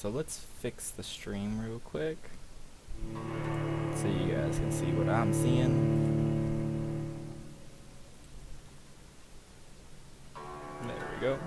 so let's fix the stream real quick so you guys can see what I'm seeing. There we go.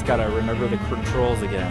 Gotta remember the controls again.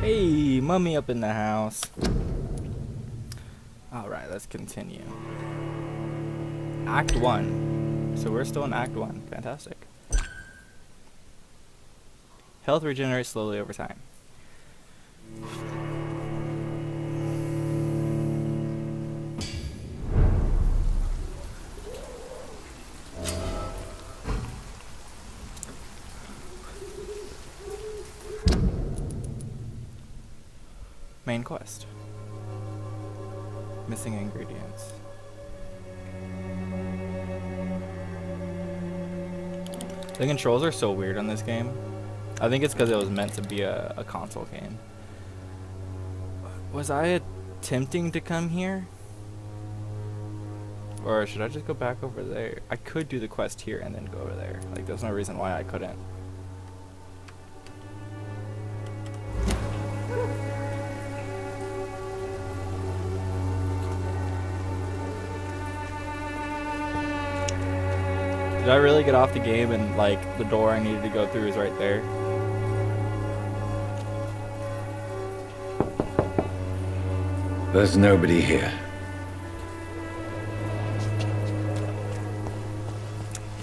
Hey, mummy up in the house. Alright, let's continue. Act 1. So we're still in Act 1. Fantastic. Health regenerates slowly over time. Main quest. Missing ingredients. The controls are so weird on this game. I think it's because it was meant to be a console game. Was I attempting to come here? Or should I just go back over there? I could do the quest here and then go over there. Like, there's no reason why I couldn't. Did I really get off the game and, like, the door I needed to go through is right there? There's nobody here.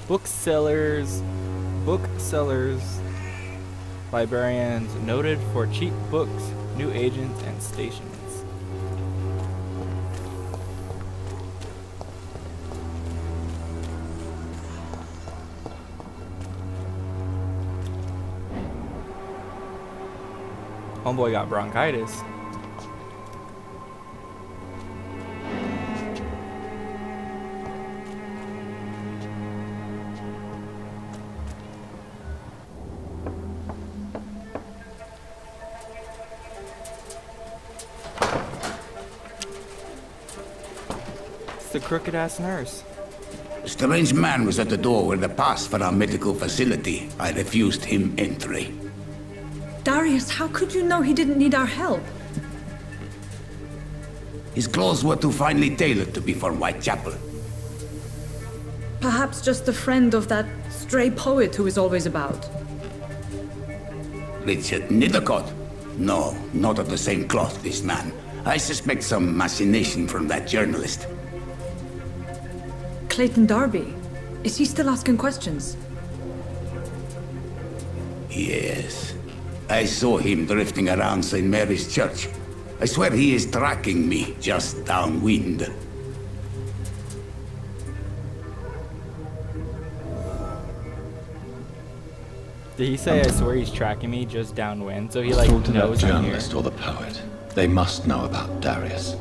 Booksellers, librarians noted for cheap books, new agents, and stations. Homeboy got bronchitis. It's the crooked ass nurse. A strange man was at the door with a pass for our medical facility. I refused him entry. Darius, how could you know he didn't need our help? His clothes were too finely tailored to be from Whitechapel. Perhaps just a friend of that stray poet who is always about. Richard Nethercott? No, not of the same cloth, this man. I suspect some machination from that journalist. Clayton Darby. Is he still asking questions? Yes. I saw him drifting around St. Mary's Church. I swear he is tracking me just downwind. Did he say, I swear he's tracking me just downwind? So he like Talk to that knows I'm here. journalist or the poet. They must know about Darius.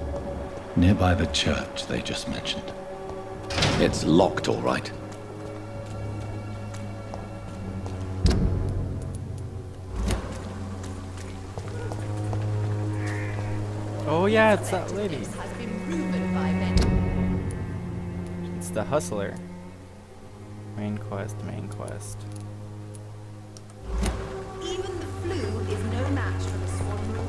Nearby the church they just mentioned. It's locked, all right. Oh yeah, it's that lady. It's the hustler. Main quest, main quest. Even the flu is no match for the swan rule.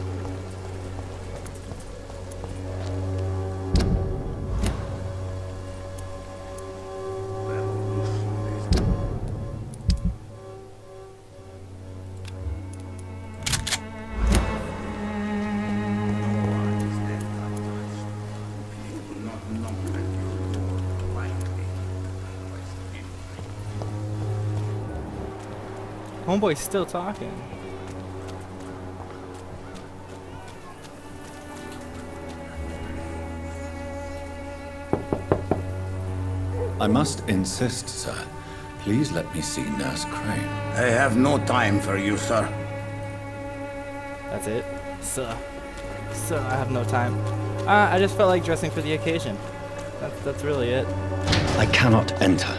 Homeboy's still talking. I must insist, sir. Please let me see Nurse Crane. I have no time for you, sir. That's it. Sir, I have no time. I just felt like dressing for the occasion. That's really it. I cannot enter.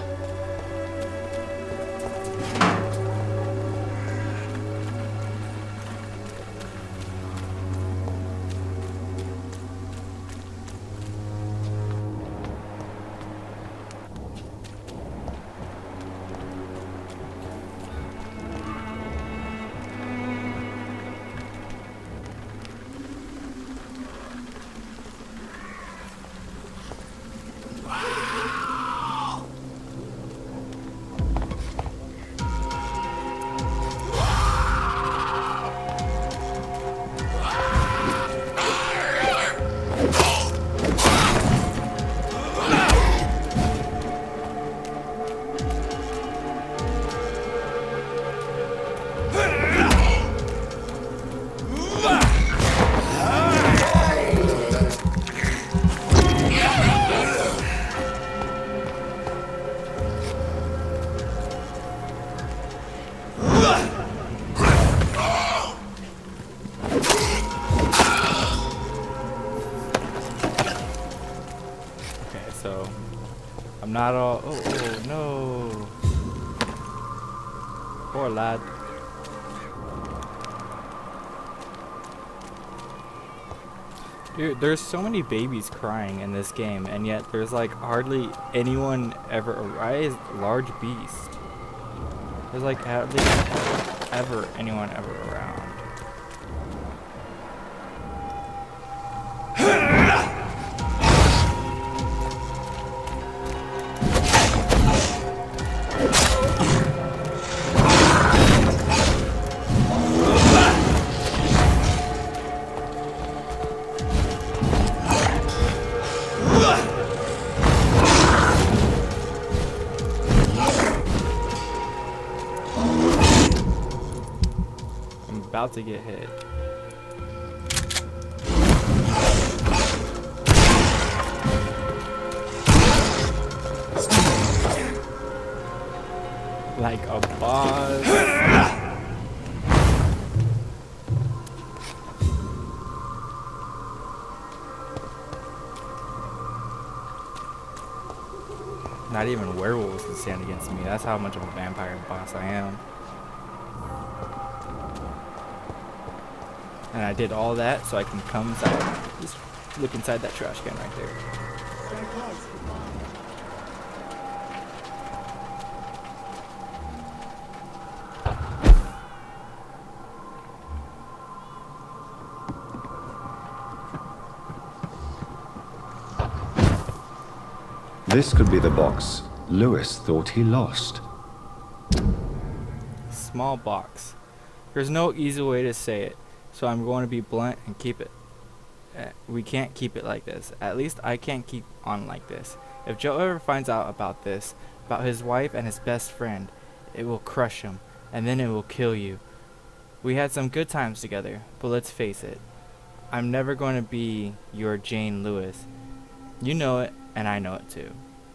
So I'm not all. Oh no! Poor lad. Dude, there's so many babies crying in this game, and yet there's like hardly anyone ever. Rise, large beast. There's like hardly ever anyone ever around. About to get hit. Like a boss. Not even werewolves can stand against me. That's how much of a vampire boss I am. And I did all that so I can come inside. Just look inside that trash can right there. This could be the box Lewis thought he lost. Small box. There's no easy way to say it, so I'm going to be blunt and keep it. We can't keep it like this. At least I can't keep on like this. If Joe ever finds out about this, about his wife and his best friend, it will crush him, and then it will kill you. We had some good times together, but let's face it, I'm never going to be your Jane Lewis. You know it, and I know it too.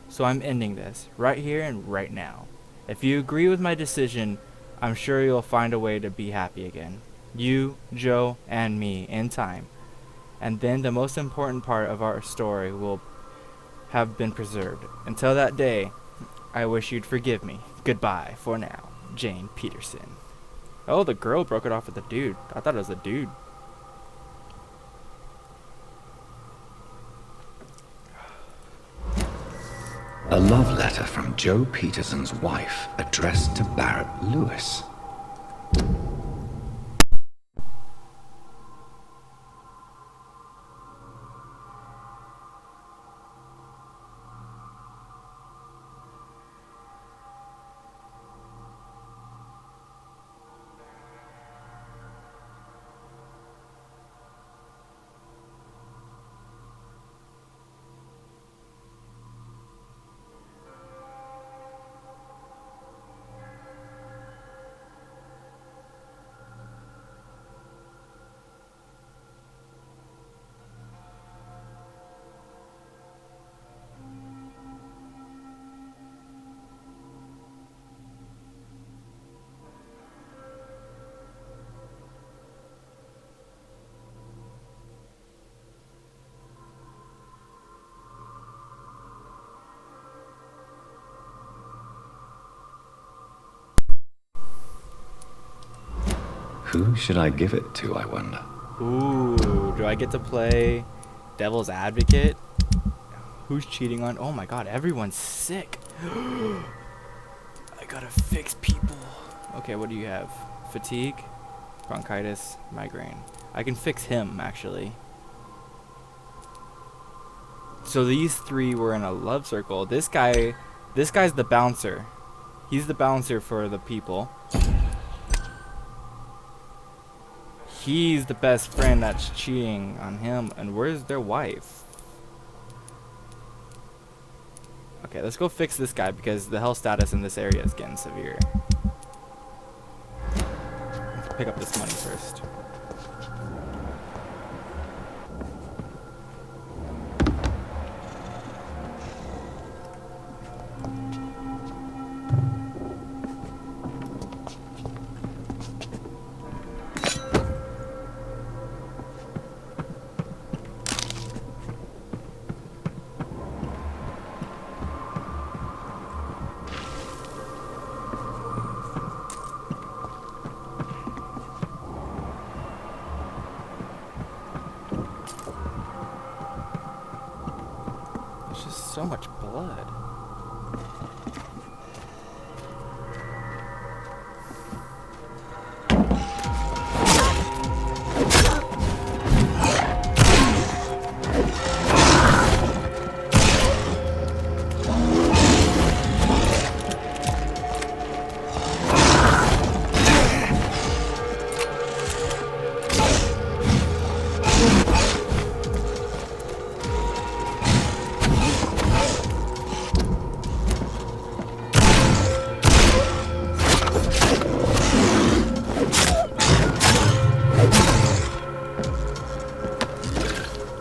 So I'm ending this, right here and right now. If you agree with my decision, I'm sure you'll find a way to be happy again. You, Joe, and me, in time. And then the most important part of our story will have been preserved. Until that day, I wish you'd forgive me. Goodbye, for now. Jane Peterson. Oh, the girl broke it off with the dude. I thought it was a dude. A love letter from Joe Peterson's wife addressed to Barrett Lewis. Who should I give it to, I wonder? Ooh, do I get to play Devil's Advocate? Who's cheating on? Oh my god, everyone's sick. I gotta fix people. Okay, what do you have? Fatigue, bronchitis, migraine. I can fix him, actually. So these three were in a love circle. This guy's the bouncer. He's the bouncer for the people. He's the best friend that's cheating on him. And where's their wife? Okay, let's go fix this guy because the health status in this area is getting severe. Let's pick up this money first. So much blood.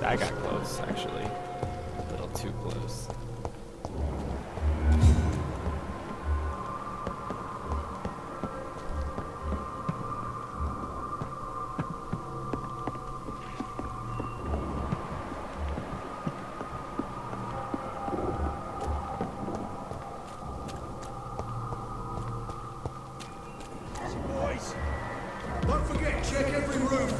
I got close, actually. A little too close. Boys, don't forget, check every room.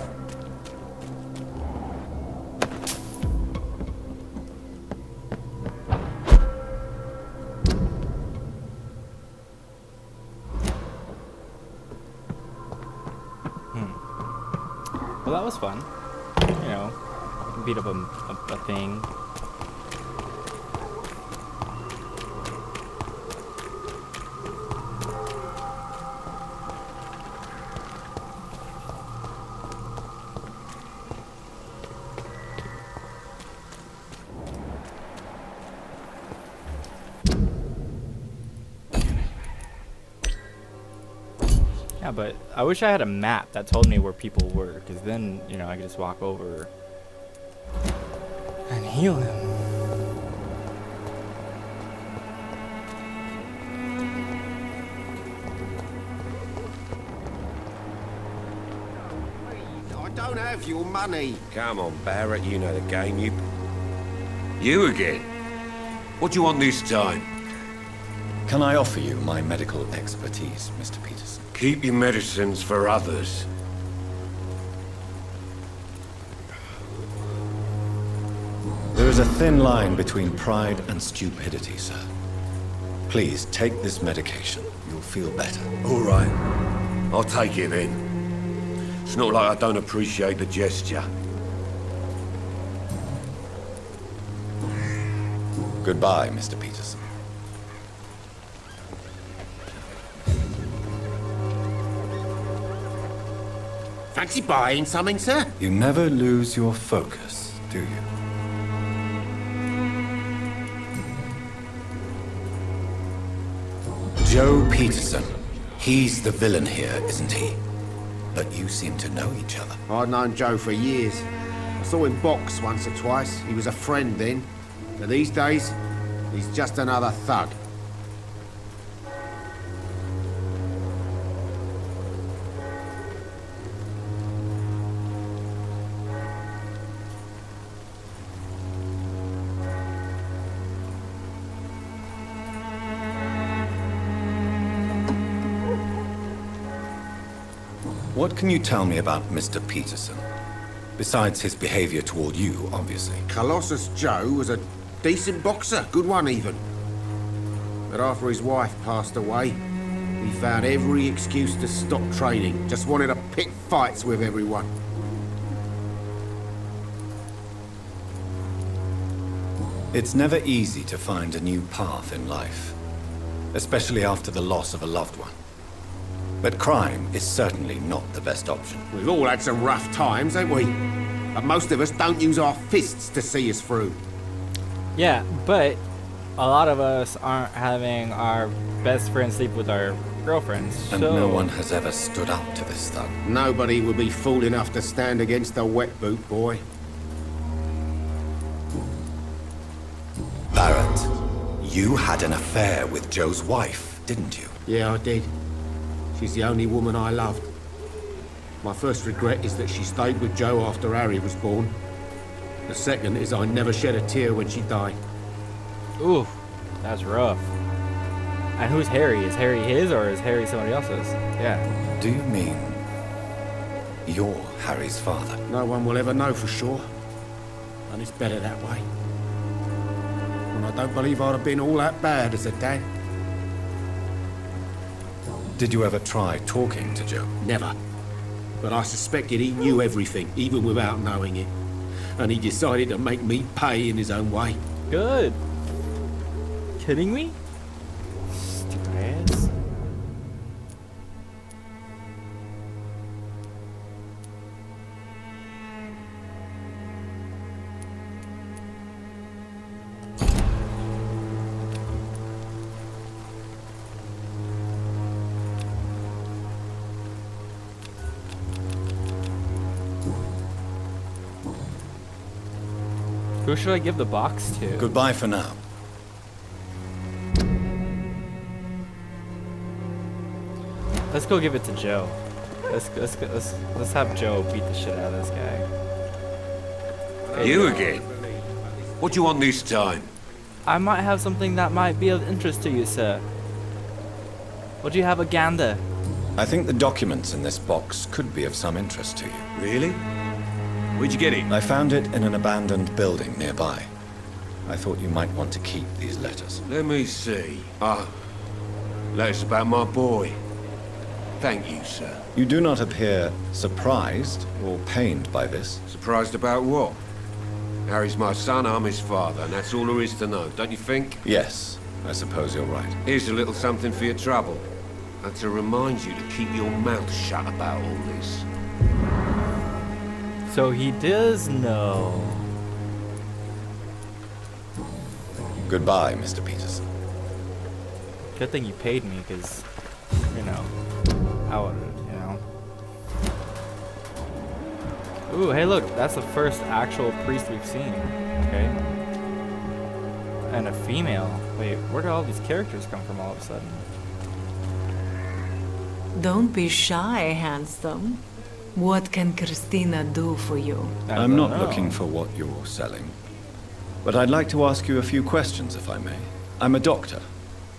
Well, that was fun. You know, beat up a thing. Yeah, but I wish I had a map that told me where people were, because then, you know, I could just walk over and heal him. I don't have your money. Come on, Barrett, you know the game. You again? What do you want this time? Can I offer you my medical expertise, Mr. Peterson? Keep your medicines for others. There is a thin line between pride and stupidity, sir. Please take this medication. You'll feel better. All right. I'll take it then. It's not like I don't appreciate the gesture. Goodbye, Mr. Peterson. Fancy buying something, sir? You never lose your focus, do you? Joe Peterson. He's the villain here, isn't he? But you seem to know each other. I've known Joe for years. I saw him box once or twice. He was a friend then. But these days, he's just another thug. What can you tell me about Mr. Peterson? Besides his behavior toward you, obviously. Colossus Joe was a decent boxer, good one even. But after his wife passed away, he found every excuse to stop training. Just wanted to pick fights with everyone. It's never easy to find a new path in life, especially after the loss of a loved one. But crime is certainly not the best option. We've all had some rough times, ain't we? But most of us don't use our fists to see us through. Yeah, but a lot of us aren't having our best friends sleep with our girlfriends. And so no one has ever stood up to this thug. Nobody would be fool enough to stand against a wet boot boy. Barrett, you had an affair with Joe's wife, didn't you? Yeah, I did. She's the only woman I loved. My first regret is that she stayed with Joe after Harry was born. The second is I never shed a tear when she died. Ooh, that's rough. And who's Harry? Is Harry his or is Harry somebody else's? Yeah. Do you mean you're Harry's father? No one will ever know for sure. And it's better that way. And I don't believe I'd have been all that bad as a dad. Did you ever try talking to Joe? Never. But I suspected he knew everything, even without knowing it. And he decided to make me pay in his own way. Good. Kidding me? Stupid ass. Who should I give the box to? Goodbye for now. Let's go give it to Joe. Let's have Joe beat the shit out of this guy. You again? What do you want this time? I might have something that might be of interest to you, sir. What do you have a gander? I think the documents in this box could be of some interest to you. Really? Where'd you get it? I found it in an abandoned building nearby. I thought you might want to keep these letters. Let me see. Letters about my boy. Thank you, sir. You do not appear surprised or pained by this. Surprised about what? Harry's my son, I'm his father, and that's all there is to know, don't you think? Yes, I suppose you're right. Here's a little something for your trouble. And to remind you to keep your mouth shut about all this. So he does know. Goodbye, Mr. Peterson. Good thing you paid me, because, you know, I would Ooh, hey look, that's the first actual priest we've seen. Okay. And a female. Wait, where do all these characters come from all of a sudden? Don't be shy, handsome. What can Christina do for you? I'm not looking for what you're selling. But I'd like to ask you a few questions, if I may. I'm a doctor.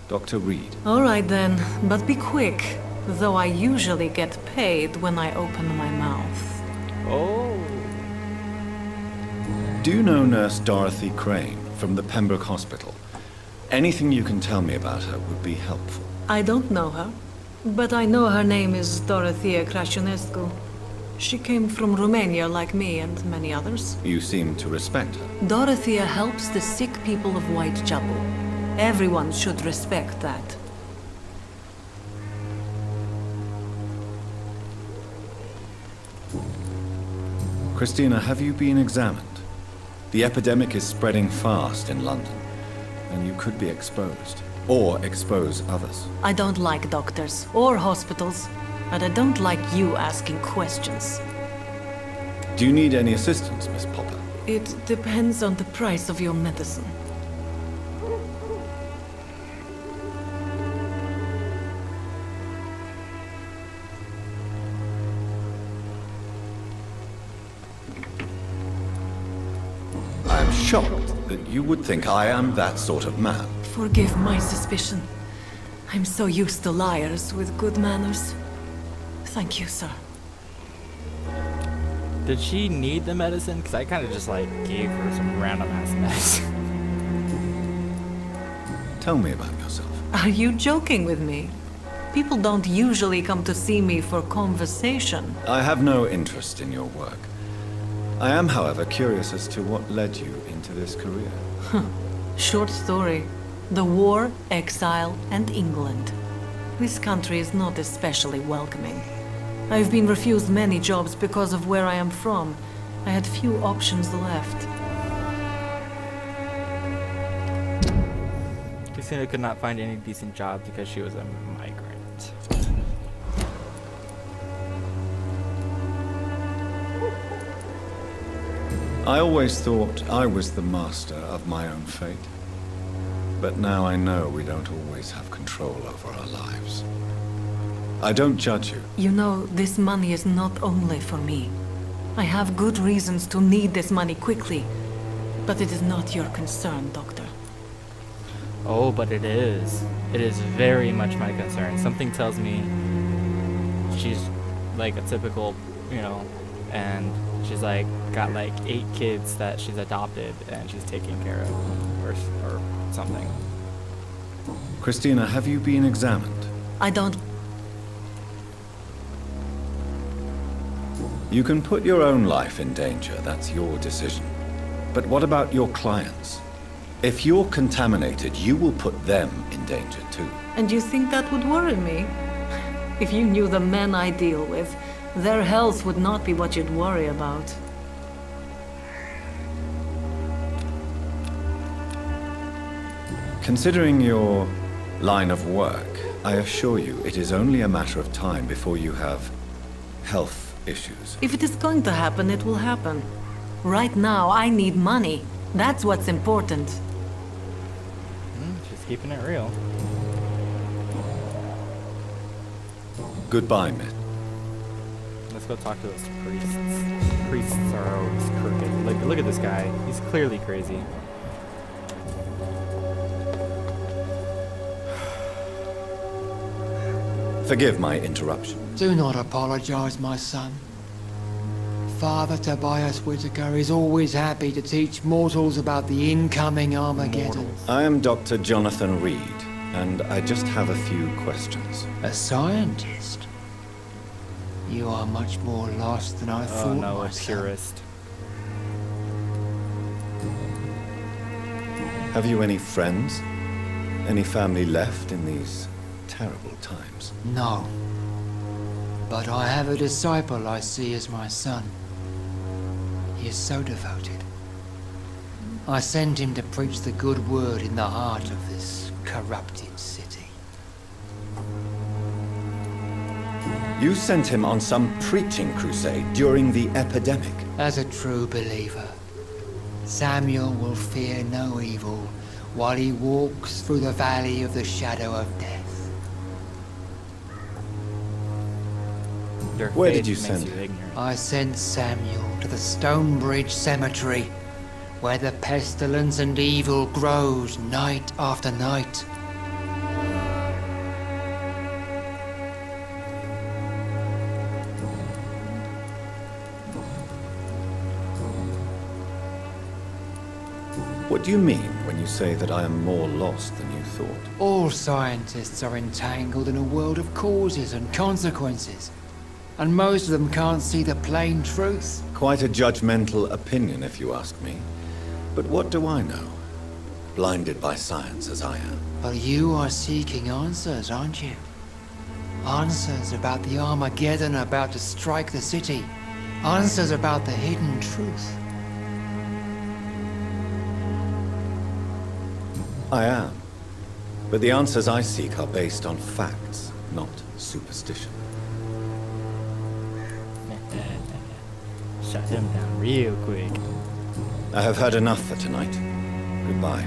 Dr. Reed. All right then, but be quick. Though I usually get paid when I open my mouth. Oh. Do you know Nurse Dorothy Crane from the Pembroke Hospital? Anything you can tell me about her would be helpful. I don't know her, but I know her name is Dorothea Crăciunescu. She came from Romania like me and many others. You seem to respect her. Dorothea helps the sick people of Whitechapel. Everyone should respect that. Christina, have you been examined? The epidemic is spreading fast in London, and you could be exposed, or expose others. I don't like doctors or hospitals, but I don't like you asking questions. Do you need any assistance, Miss Popper? It depends on the price of your medicine. I am shocked that you would think I am that sort of man. Forgive my suspicion. I'm so used to liars with good manners. Thank you, sir. Did she need the medicine? Because I kind of just like gave her some random ass medicine. Tell me about yourself. Are you joking with me? People don't usually come to see me for conversation. I have no interest in your work. I am, however, curious as to what led you into this career. Short story. The war, exile, and England. This country is not especially welcoming. I've been refused many jobs because of where I am from. I had few options left. Christina could not find any decent jobs because she was a migrant. I always thought I was the master of my own fate. But now I know we don't always have control over our lives. I don't judge you. You know, this money is not only for me. I have good reasons to need this money quickly. But it is not your concern, Doctor. Oh, but it is. It is very much my concern. Something tells me she's like a typical, you know, and she's like got like 8 kids that she's adopted and she's taking care of, or something. Christina, have you been examined? I don't... You can put your own life in danger, that's your decision. But what about your clients? If you're contaminated, you will put them in danger too. And you think that would worry me? If you knew the men I deal with, their health would not be what you'd worry about. Considering your line of work, I assure you it is only a matter of time before you have health issues. If it is going to happen, it will happen. Right now, I need money. That's what's important. She's keeping it real. Goodbye, Miss. Let's go talk to those priests. Priests are always crooked. Look at this guy. He's clearly crazy. Forgive my interruption. Do not apologize, my son. Father Tobias Whitaker is always happy to teach mortals about the incoming Armageddon. I am Dr. Jonathan Reed, and I just have a few questions. A scientist? You are much more lost than I Oh thought, no, my a son. purist. Have you any friends? Any family left in these terrible times? No. But I have a disciple I see as my son. He is so devoted. I send him to preach the good word in the heart of this corrupted city. You sent him on some preaching crusade during the epidemic. As a true believer, Samuel will fear no evil while he walks through the valley of the shadow of death. Your Where faith did you makes send you him? ignorant. I sent Samuel to the Stonebridge Cemetery, where the pestilence and evil grows night after night. What do you mean when you say that I am more lost than you thought? All scientists are entangled in a world of causes and consequences, and most of them can't see the plain truth. Quite a judgmental opinion, if you ask me. But what do I know? Blinded by science as I am. But you are seeking answers, aren't you? Answers about the Armageddon about to strike the city. Answers about the hidden truth. I am. But the answers I seek are based on facts, not superstition. Shut him down real quick. I have had enough for tonight. Goodbye.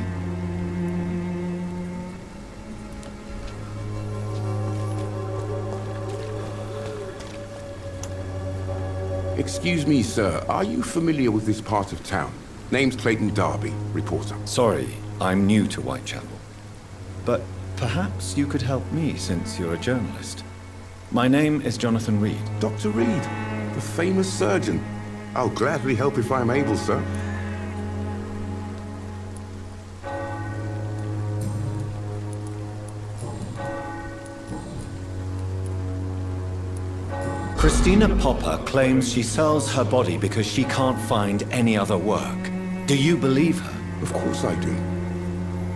Excuse me, sir. Are you familiar with this part of town? Name's Clayton Darby, reporter. Sorry, I'm new to Whitechapel. But perhaps you could help me since you're a journalist. My name is Jonathan Reed. Dr. Reed, the famous surgeon. I'll gladly help if I'm able, sir. Christina Popper claims she sells her body because she can't find any other work. Do you believe her? Of course I do.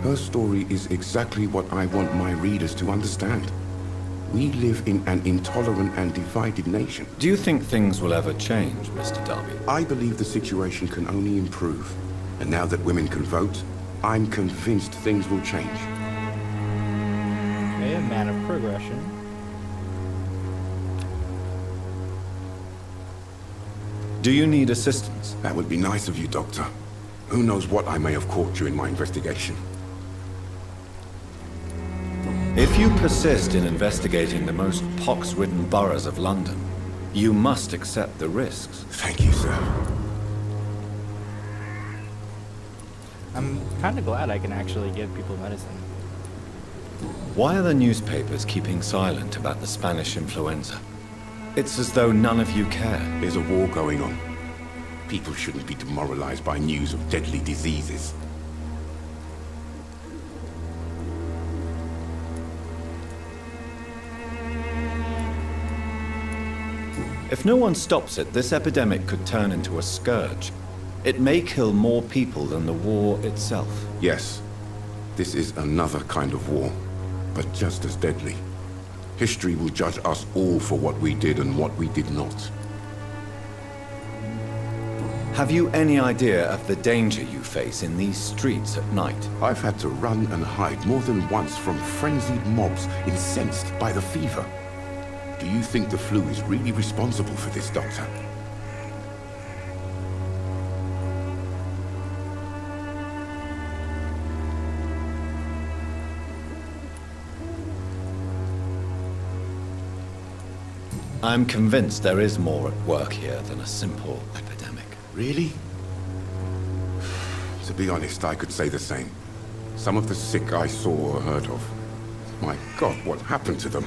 Her story is exactly what I want my readers to understand. We live in an intolerant and divided nation. Do you think things will ever change, Mr. Darby? I believe the situation can only improve. And now that women can vote, I'm convinced things will change. Okay, a man of progression. Do you need assistance? That would be nice of you, Doctor. Who knows what I may have caught during my investigation. If you persist in investigating the most pox-ridden boroughs of London, you must accept the risks. Thank you, sir. I'm kind of glad I can actually give people medicine. Why are the newspapers keeping silent about the Spanish influenza? It's as though none of you care. There's a war going on. People shouldn't be demoralized by news of deadly diseases. If no one stops it, this epidemic could turn into a scourge. It may kill more people than the war itself. Yes, this is another kind of war, but just as deadly. History will judge us all for what we did and what we did not. Have you any idea of the danger you face in these streets at night? I've had to run and hide more than once from frenzied mobs incensed by the fever. Do you think the flu is really responsible for this, Doctor? I'm convinced there is more at work here than a simple epidemic. Really? To be honest, I could say the same. Some of the sick I saw or heard of. My God, what happened to them?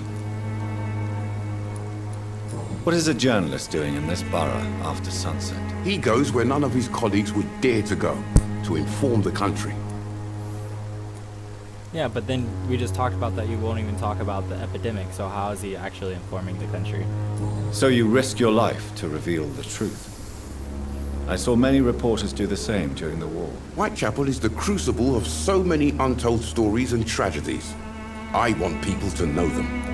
What is a journalist doing in this borough after sunset? He goes where none of his colleagues would dare to go, to inform the country. Yeah, but then we just talked about that you won't even talk about the epidemic, so how is he actually informing the country? So you risk your life to reveal the truth. I saw many reporters do the same during the war. Whitechapel is the crucible of so many untold stories and tragedies. I want people to know them.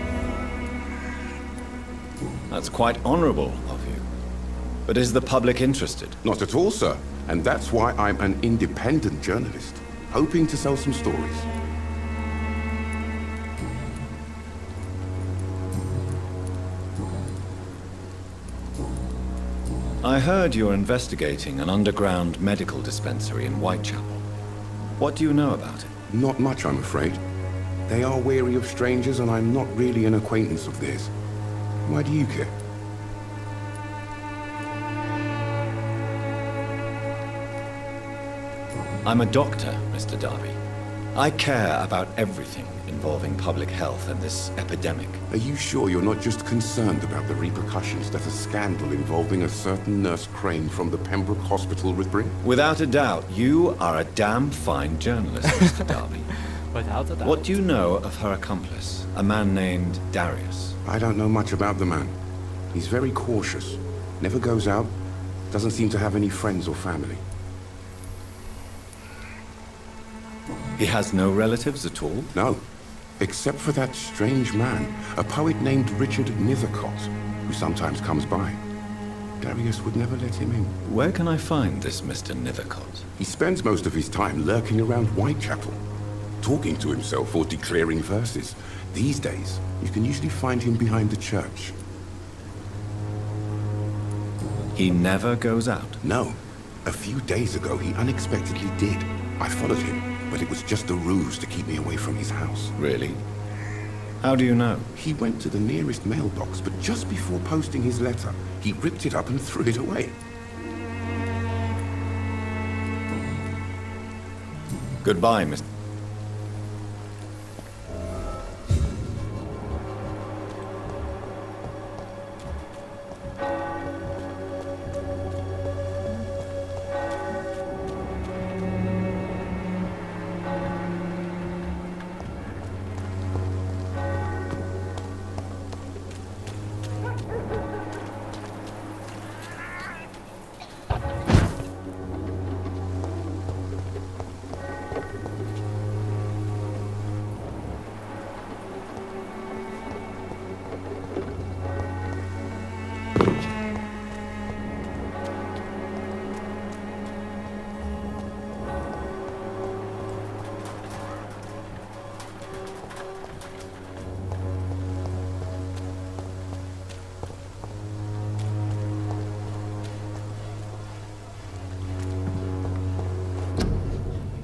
That's quite honorable of you. But is the public interested? Not at all, sir. And that's why I'm an independent journalist, hoping to sell some stories. I heard you're investigating an underground medical dispensary in Whitechapel. What do you know about it? Not much, I'm afraid. They are wary of strangers, and I'm not really an acquaintance of theirs. Why do you care? I'm a doctor, Mr. Darby. I care about everything involving public health and this epidemic. Are you sure you're not just concerned about the repercussions that a scandal involving a certain Nurse Crane from the Pembroke Hospital would bring? Without a doubt, you are a damn fine journalist, Mr. Darby. Without a doubt. What do you know of her accomplice, a man named Darius? I don't know much about the man. He's very cautious. Never goes out. Doesn't seem to have any friends or family. He has no relatives at all? No. Except for that strange man, a poet named Richard Nethercott, who sometimes comes by. Darius would never let him in. Where can I find this Mr. Nethercott? He spends most of his time lurking around Whitechapel, talking to himself or declaring verses. These days, you can usually find him behind the church. He never goes out? No. A few days ago, he unexpectedly did. I followed him, but it was just a ruse to keep me away from his house. Really? How do you know? He went to the nearest mailbox, but just before posting his letter, he ripped it up and threw it away. Goodbye, Mr.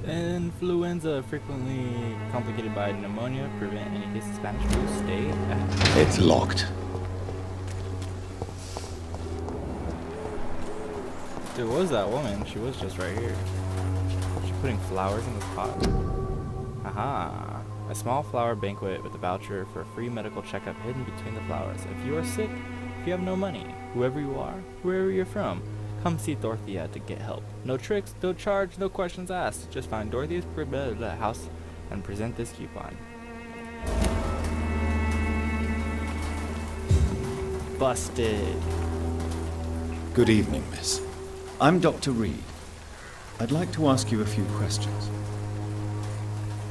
Influenza, frequently complicated by pneumonia, prevent any cases of Spanish flu. Stay at It's locked. Dude, what was that woman? She was just right here. She's putting flowers in this pot. Aha. A small flower banquet with a voucher for a free medical checkup hidden between the flowers. If you are sick, if you have no money, whoever you are, wherever you're from, come see Dorothea to get help. No tricks, no charge, no questions asked. Just find Dorothea's house and present this coupon. Busted. Good evening, miss. I'm Dr. Reed. I'd like to ask you a few questions.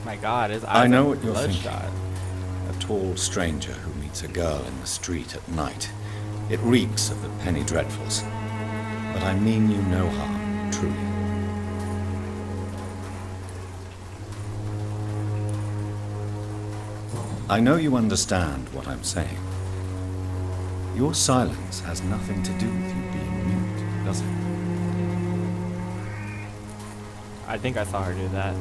My God, his eyes I know are what you're thinking. bloodshot. A tall stranger who meets a girl in the street at night. It reeks of the penny dreadfuls. But I mean you no harm, truly. I know you understand what I'm saying. Your silence has nothing to do with you being mute, does it? I think I saw her do that.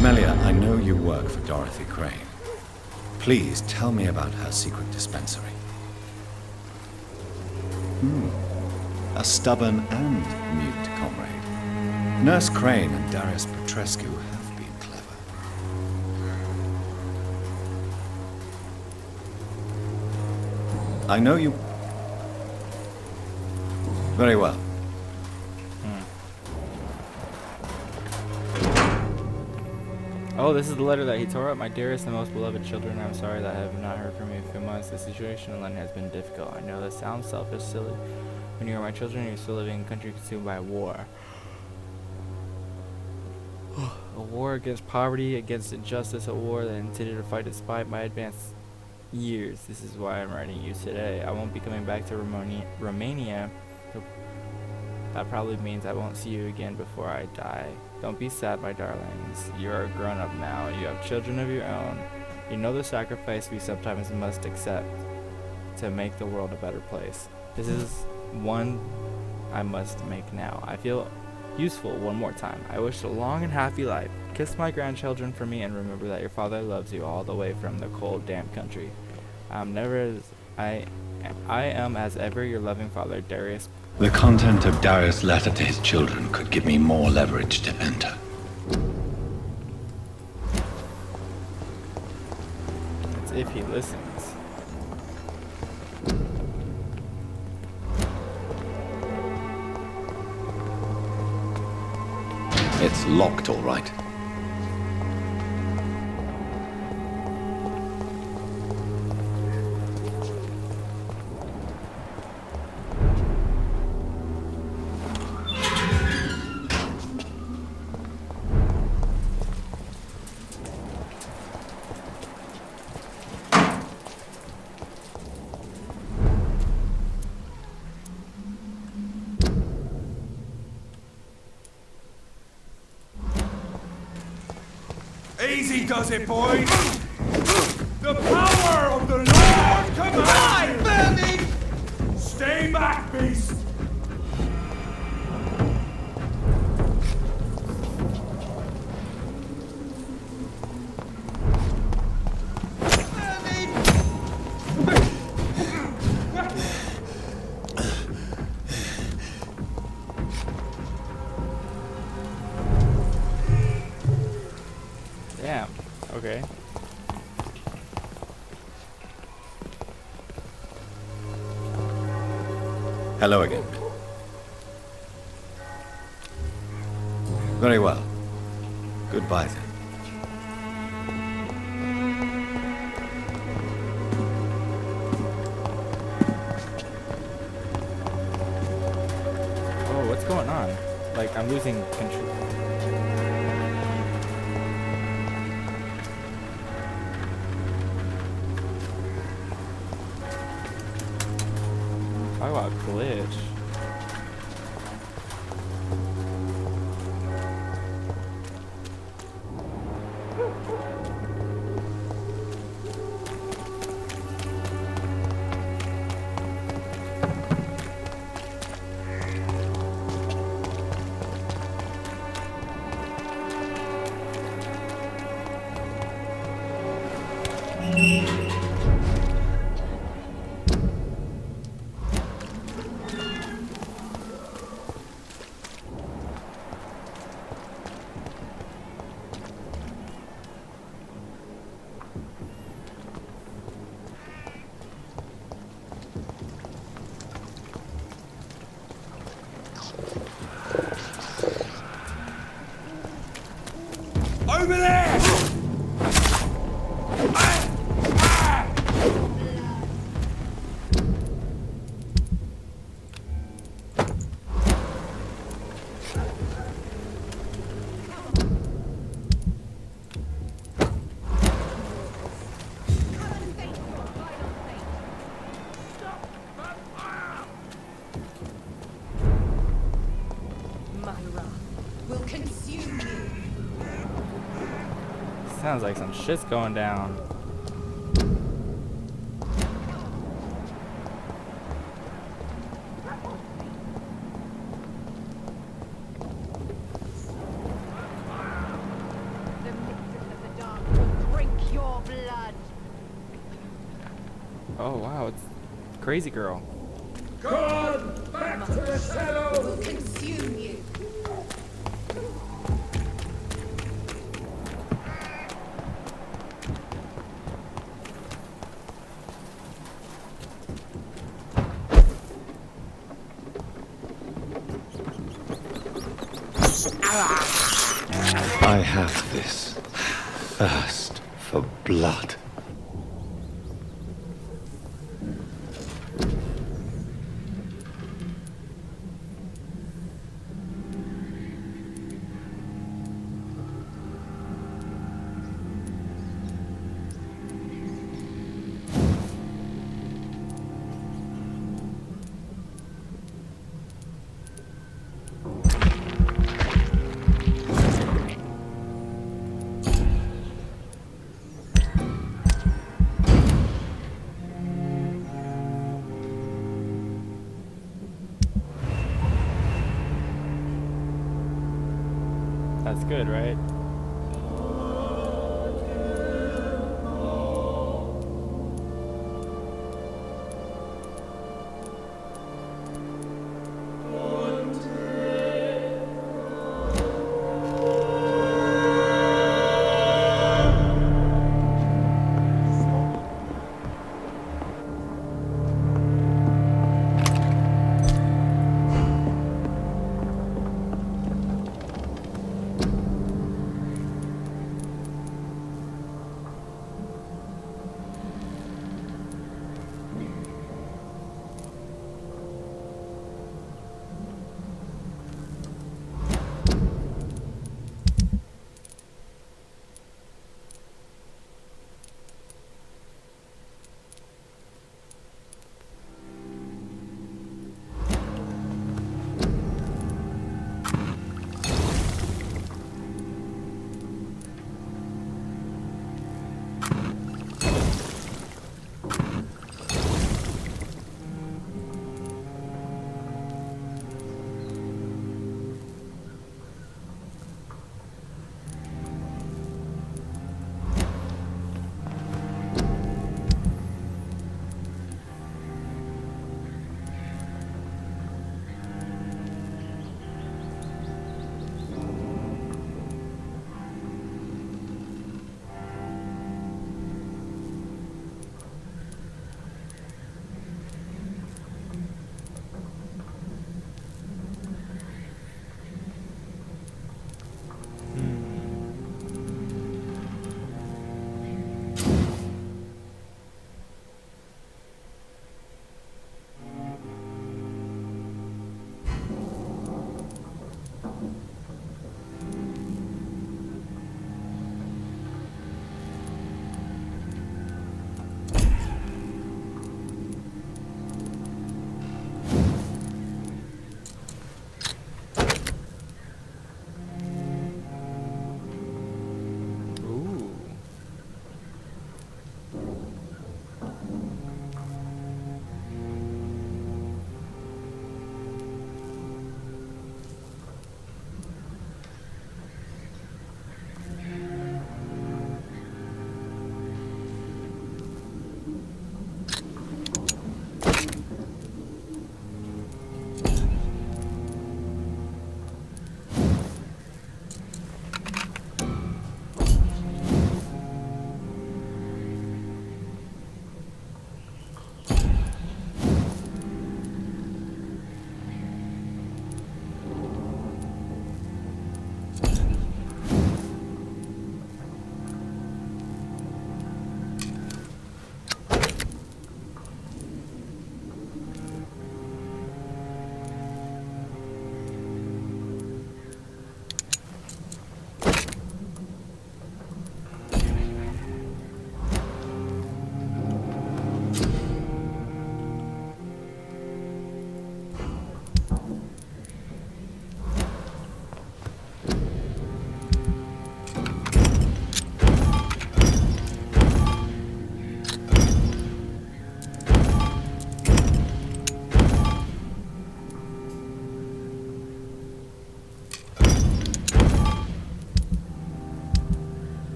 Melia, I know you work for Dorothy Crane. Please tell me about her secret dispensary. A stubborn and mute comrade. Nurse Crane and Darius Petrescu have been clever. I know you... Very well. Oh, this is the letter that he tore up. My dearest and most beloved children, I'm sorry that I have not heard from you in a few months. The situation in London has been difficult. I know that sounds selfish, silly. When you are my children, you're still living in a country consumed by war. A war against poverty, against injustice, a war that intended to fight despite my advanced years. This is why I'm writing you today. I won't be coming back to Romania. That probably means I won't see you again before I die. Don't be sad, my darlings. You are grown up now. You have children of your own. You know the sacrifice we sometimes must accept to make the world a better place. This is one I must make now. I feel useful one more time. I wish a long and happy life. Kiss my grandchildren for me and remember that your father loves you all the way from the cold, damp country. I am as ever your loving father, Darius. The content of Darius' letter to his children could give me more leverage to enter. It's if he listens. It's locked, all right. Easy does it, boys! The power of the Lord commands! Stay back, beast! Damn. Okay. Hello again. Very well. Goodbye then. Oh, what's going on? Like, I'm losing control. Talk about glitch. Over there! Myra will consume you. Sounds like some shit's going down. The mistress of the dark will drink your blood. Oh wow, it's Crazy Girl. Gone! Back to the shadow! Will consume you. I have this thirst for blood. That's good, right?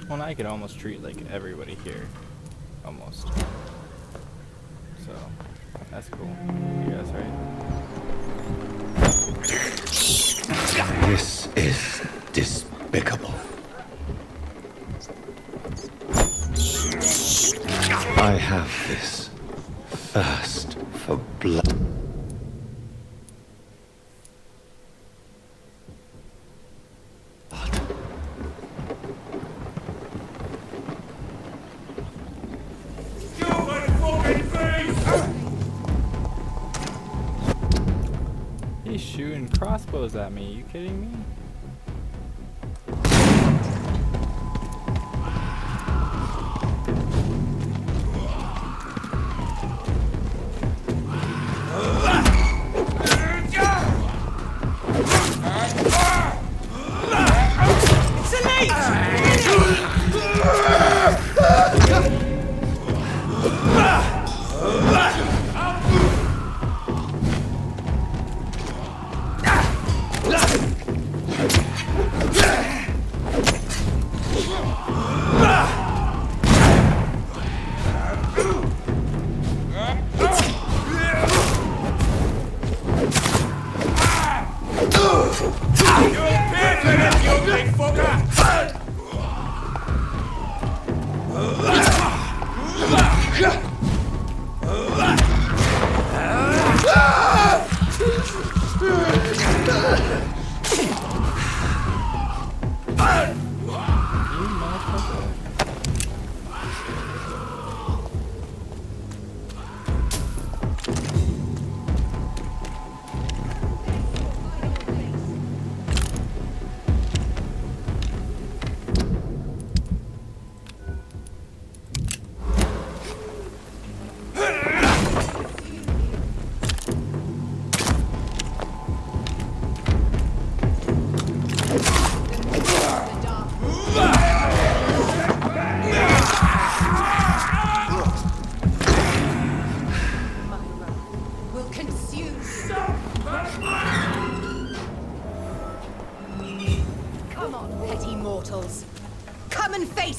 Well, now I could almost treat like everybody here, almost. So that's cool. You guys, right? This is despicable. I have this thirst for blood. He's shooting crossbows at me. You kidding me?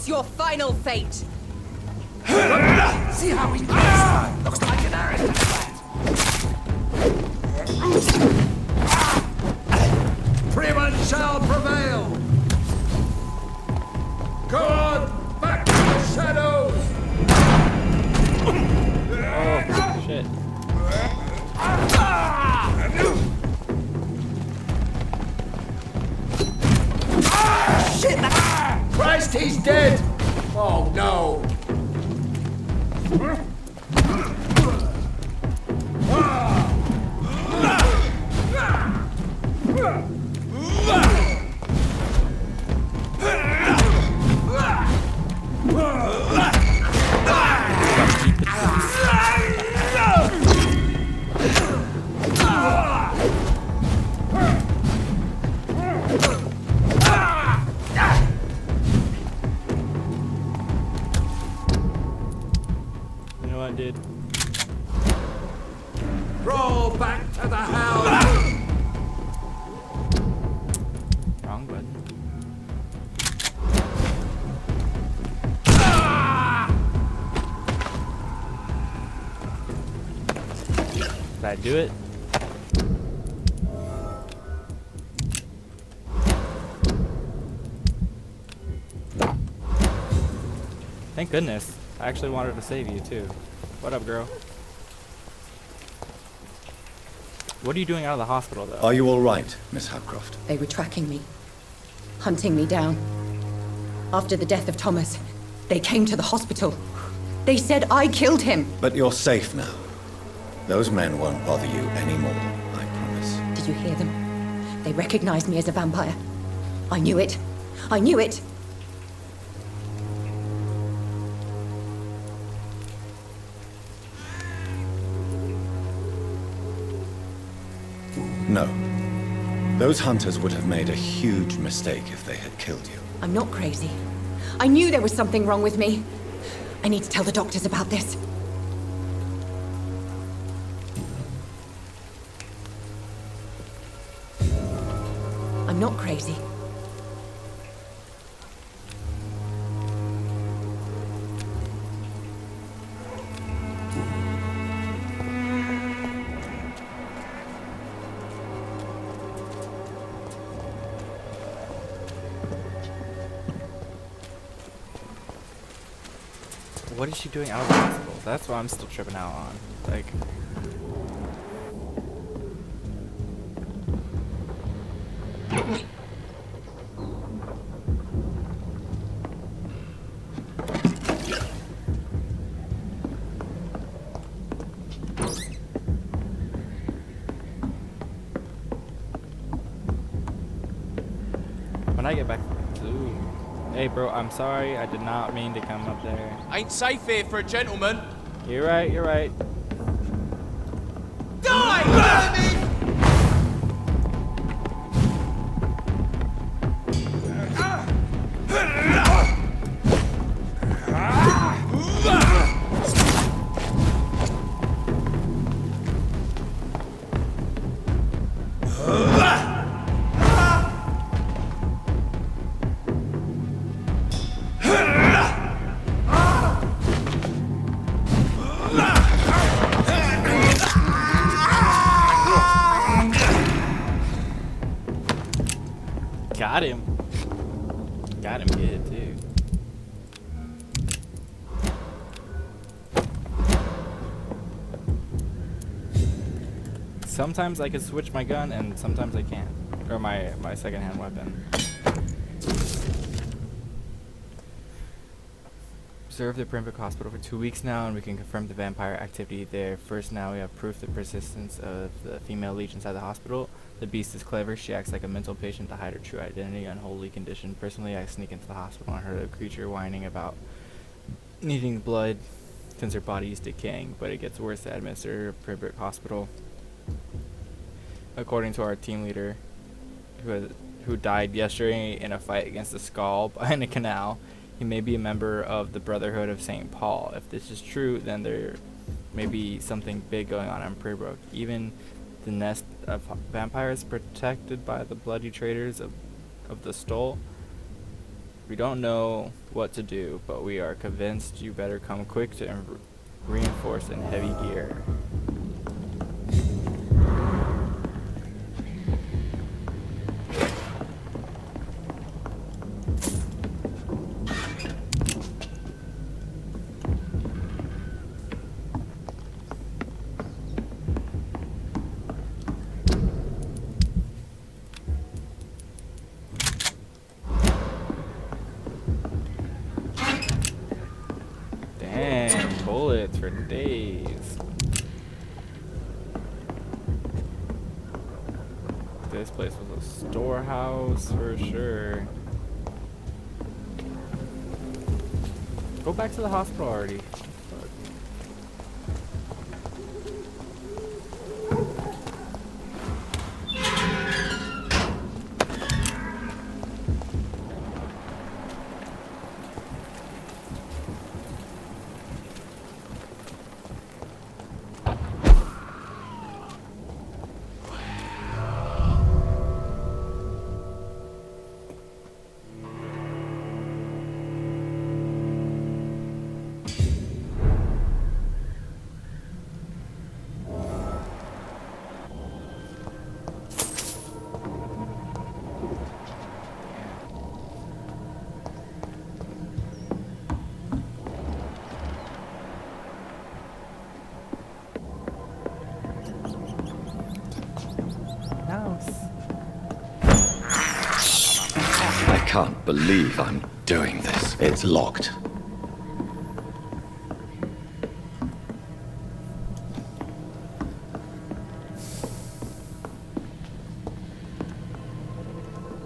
Face your final fate! See how he does? Looks like an arrogant Freeman shall prevail! God, back to the shadows! Oh, shit. Shit! Christ, he's dead! Oh no! You know what, dude? Roll back to the house! Wrong button. Did I do it? Thank goodness. I actually wanted to save you too. What up, girl? What are you doing out of the hospital, though? Are you all right, Miss Howcroft? They were tracking me, hunting me down. After the death of Thomas, they came to the hospital. They said I killed him. But you're safe now. Those men won't bother you anymore, I promise. Did you hear them? They recognized me as a vampire. I knew it. I knew it. No. Those hunters would have made a huge mistake if they had killed you. I'm not crazy. I knew there was something wrong with me. I need to tell the doctors about this. I'm not crazy. What is she doing out of the hospital? That's what I'm still tripping out on. Like, when I get back to... Hey, bro, I'm sorry. I did not mean to come up there. Ain't safe here for a gentleman. You're right, you're right. Die, vermin! Got him. Got him good, too. Sometimes I can switch my gun, and sometimes I can't. Or my second-hand weapon. Observe the Brimwick Hospital for 2 weeks now, and we can confirm the vampire activity there. First, now we have proof the persistence of the female leech inside the hospital. The beast is clever. She acts like a mental patient to hide her true identity, unholy condition. Personally, I sneak into the hospital and heard a creature whining about needing blood since her body is decaying, but it gets worse to administer Brimwick Hospital. According to our team leader, who died yesterday in a fight against a skull in a canal, he may be a member of the Brotherhood of St. Paul. If this is true, then there may be something big going on in Pembroke. Even the nest of vampires protected by the bloody traders of the Stole. We don't know what to do, but we are convinced you better come quick to reinforce in heavy gear. Damn, bullets for days. This place was a storehouse for sure. Go back to the hospital already. Fuck. I can't believe I'm doing this. It's locked.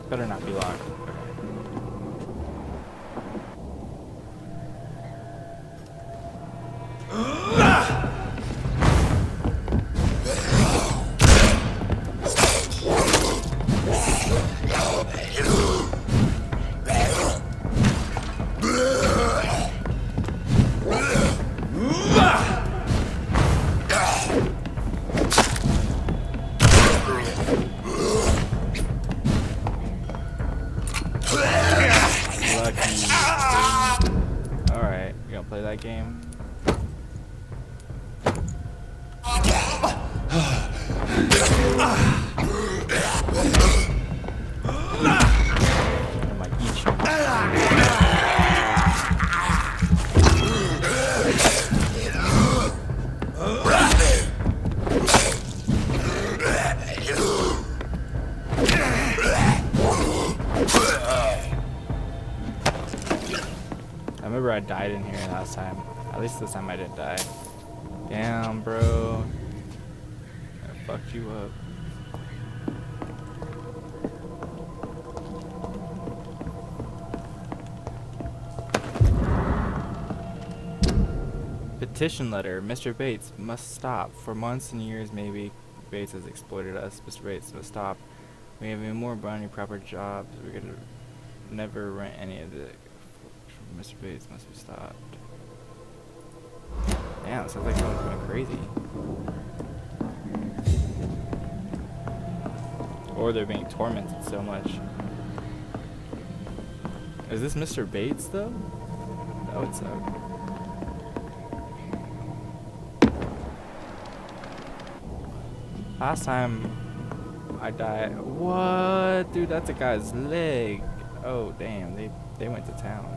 Better not be locked. Alright, you gonna play that game? I might eat you. I remember I died in here last time. At least this time I didn't die. Damn, bro. I fucked you up. Petition letter. Mr. Bates must stop. For months and years, maybe Bates has exploited us. Mr. Bates must stop. We have more bounty proper jobs. We're gonna never rent any of the. Mr. Bates must be stopped. Damn, it sounds like someone's going crazy. Or they're being tormented so much. Is this Mr. Bates though? That would suck. Last time I died. What? Dude, that's a guy's leg. Oh, damn. They went to town.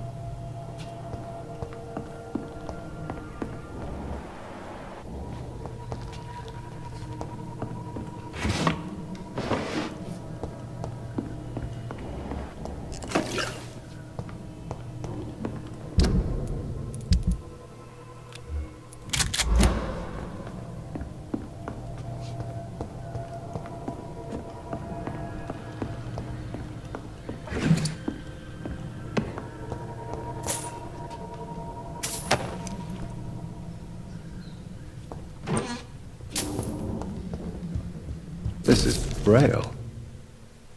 This is Braille.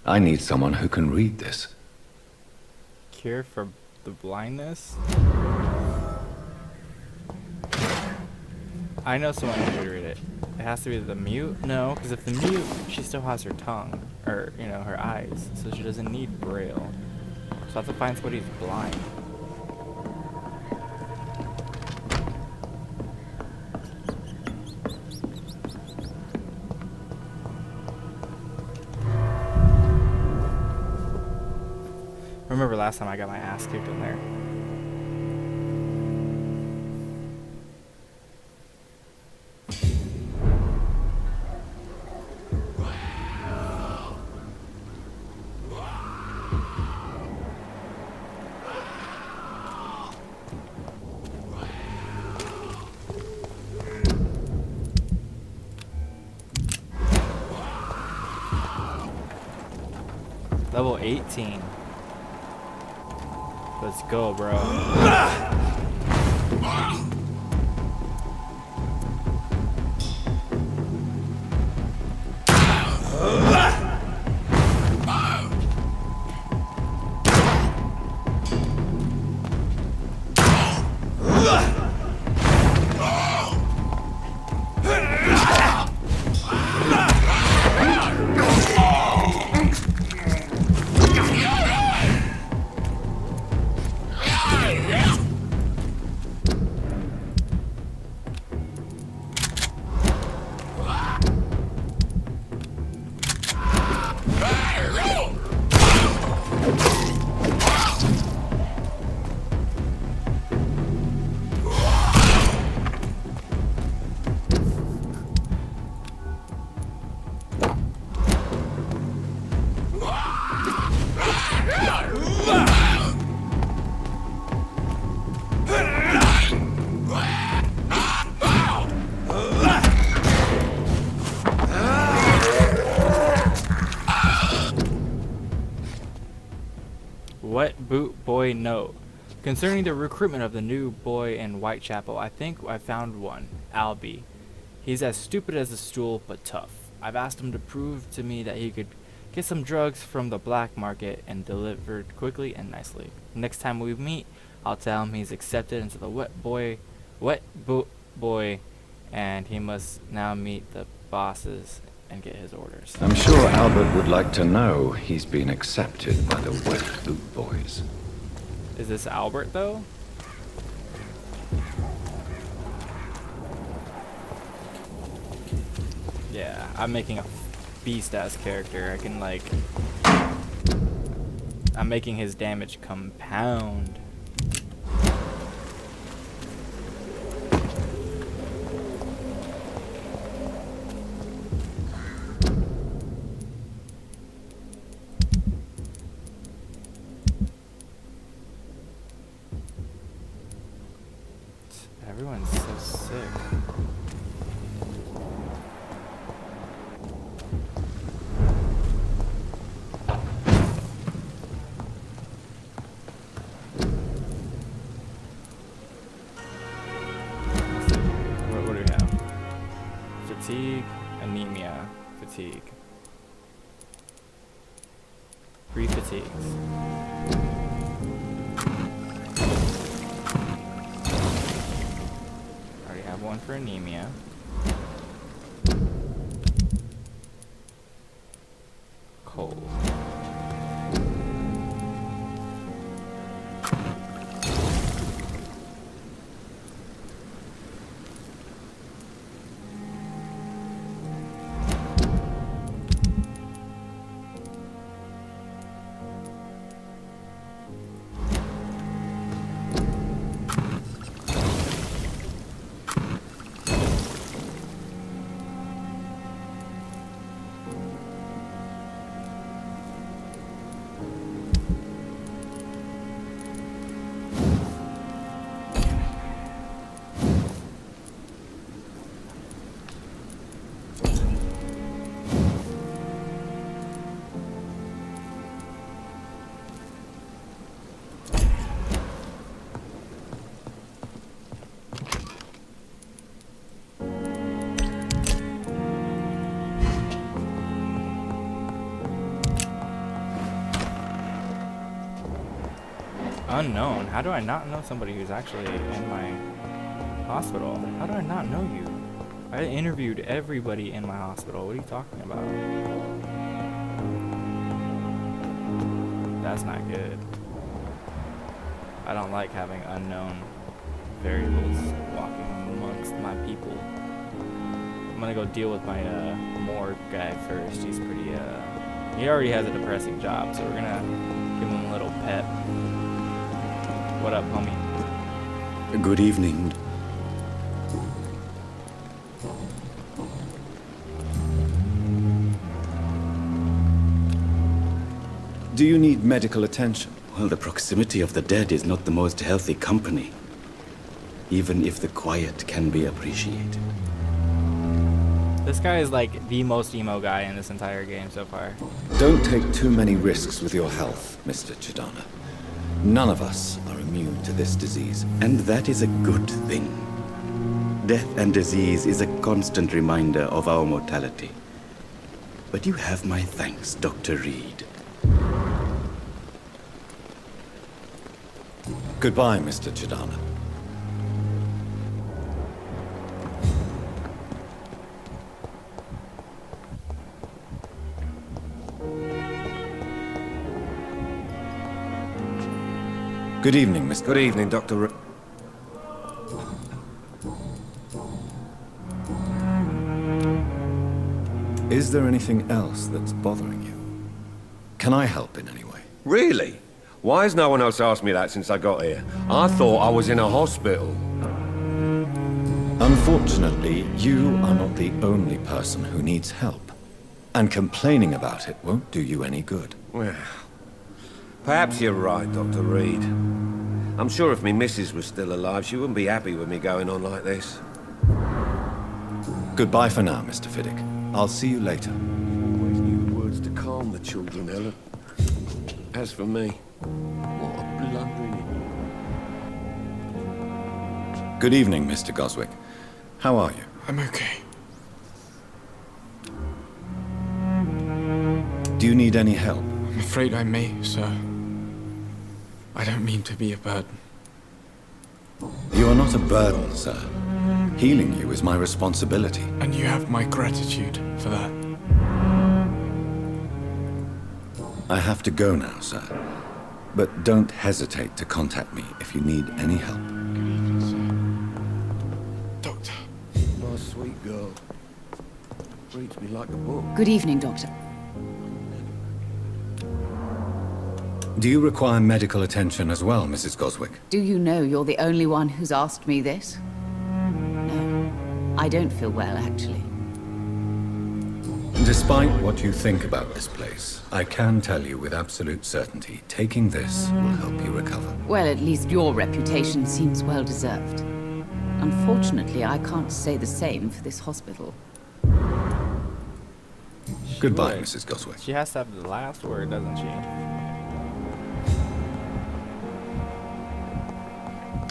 I need someone who can read this. Cure for the blindness? I know someone who could read it. It has to be the mute? No, because if the mute, she still has her tongue. Or, you know, her eyes. So she doesn't need Braille So I have to find somebody who's blind. Remember last time I got my ass kicked in there. Level 18. Let's go, bro. What boot boy note? Concerning the recruitment of the new boy in Whitechapel, I think I found one. Albie. He's as stupid as a stool, but tough. I've asked him to prove to me that he could get some drugs from the black market and delivered quickly and nicely. Next time we meet, I'll tell him he's accepted into the wet boot boy, and he must now meet the bosses and get his orders. I'm sure Albert would like to know he's been accepted by the wet boot boys. Is this Albert though? Yeah, I'm making a beast-ass character. I can like... I'm making his damage compound. Everyone's so sick. What do we have? Fatigue, anemia, fatigue. 3 fatigues. One for anemia. Cold. Unknown? How do I not know somebody who's actually in my hospital? How do I not know you? I interviewed everybody in my hospital. What are you talking about? That's not good. I don't like having unknown variables walking amongst my people. I'm gonna go deal with my morgue guy first. He's pretty he already has a depressing job, so we're gonna give him a little pep. What up, homie? Good evening. Do you need medical attention? Well, the proximity of the dead is not the most healthy company, even if the quiet can be appreciated. This guy is like the most emo guy in this entire game so far. Don't take too many risks with your health, Mr. Chidana. None of us are immune to this disease. And that is a good thing. Death and disease is a constant reminder of our mortality. But you have my thanks, Dr. Reed. Goodbye, Mr. Chidana. Good evening, Mr. Good evening, Dr. Is there anything else that's bothering you? Can I help in any way? Really? Why has no one else asked me that since I got here? I thought I was in a hospital. Unfortunately, you are not the only person who needs help. And complaining about it won't do you any good. Well, perhaps you're right, Dr. Reed. I'm sure if me missus was still alive, she wouldn't be happy with me going on like this. Goodbye for now, Mr. Fiddick. I'll see you later. Always new words to calm the children, Ellen. As for me, what a blundering idiot. Good evening, Mr. Goswick. How are you? I'm okay. Do you need any help? I'm afraid I may, sir. I don't mean to be a burden. You are not a burden, sir. Healing you is my responsibility. And you have my gratitude for that. I have to go now, sir. But don't hesitate to contact me if you need any help. Good evening, sir. Doctor. My sweet girl. Reads me like a book. Good evening, Doctor. Do you require medical attention as well, Mrs. Goswick? Do you know you're the only one who's asked me this? No, I don't feel well, actually. Despite what you think about this place, I can tell you with absolute certainty, taking this will help you recover. Well, at least your reputation seems well deserved. Unfortunately, I can't say the same for this hospital. Goodbye, Mrs. Goswick. She has to have the last word, doesn't she?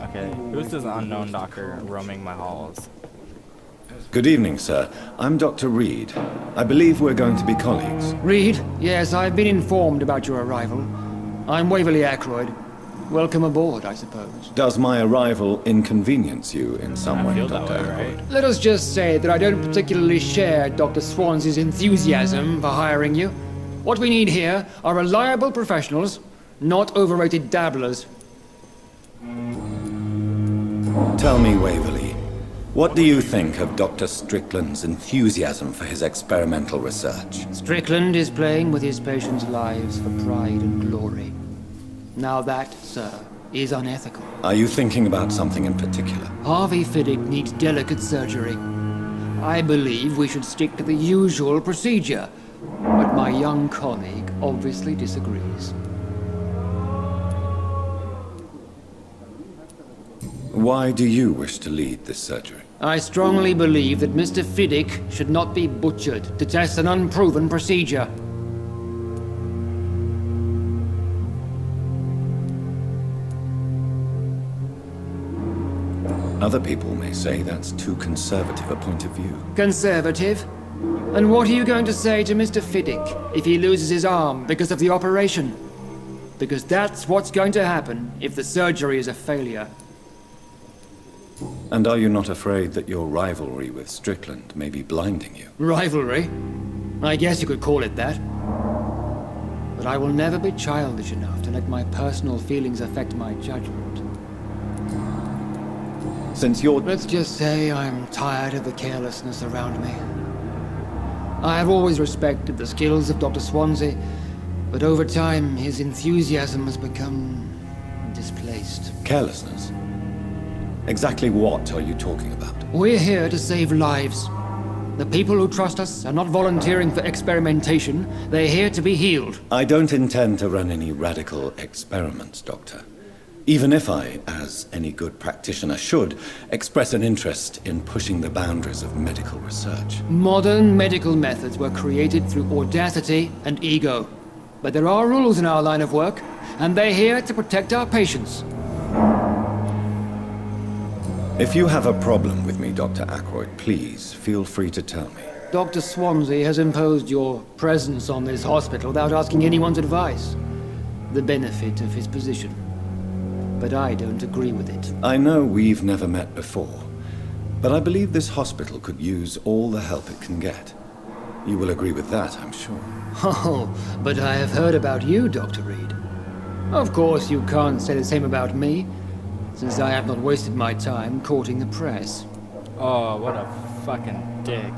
Okay, who's this unknown doctor roaming my halls? Good evening, sir. I'm Dr. Reed. I believe we're going to be colleagues. Reed? Yes, I've been informed about your arrival. I'm Waverly Ackroyd. Welcome aboard, I suppose. Does my arrival inconvenience you in some way, Dr. Ackroyd? Right? Let us just say that I don't particularly share Dr. Swans's enthusiasm for hiring you. What we need here are reliable professionals, not overrated dabblers. Tell me, Waverly, what do you think of Dr. Strickland's enthusiasm for his experimental research? Strickland is playing with his patients' lives for pride and glory. Now that, sir, is unethical. Are you thinking about something in particular? Harvey Fiddick needs delicate surgery. I believe we should stick to the usual procedure, but my young colleague obviously disagrees. Why do you wish to lead this surgery? I strongly believe that Mr. Fiddick should not be butchered to test an unproven procedure. Other people may say that's too conservative a point of view. Conservative? And what are you going to say to Mr. Fiddick if he loses his arm because of the operation? Because that's what's going to happen if the surgery is a failure. And are you not afraid that your rivalry with Strickland may be blinding you? Rivalry? I guess you could call it that. but I will never be childish enough to let my personal feelings affect my judgment. Since you're... Let's just say I'm tired of the carelessness around me. I have always respected the skills of Dr. Swansea, but over time his enthusiasm has become displaced. Carelessness? Exactly what are you talking about? We're here to save lives. The people who trust us are not volunteering for experimentation. They're here to be healed. I don't intend to run any radical experiments, Doctor. Even if I, as any good practitioner should, express an interest in pushing the boundaries of medical research. Modern medical methods were created through audacity and ego. But there are rules in our line of work, and they're here to protect our patients. If you have a problem with me, Dr. Ackroyd, please feel free to tell me. Dr. Swansea has imposed your presence on this hospital without asking anyone's advice. The benefit of his position. But I don't agree with it. I know we've never met before, but I believe this hospital could use all the help it can get. You will agree with that, I'm sure. Oh, but I have heard about you, Dr. Reed. Of course, you can't say the same about me, since I have not wasted my time courting the press. Oh, what a fucking dick.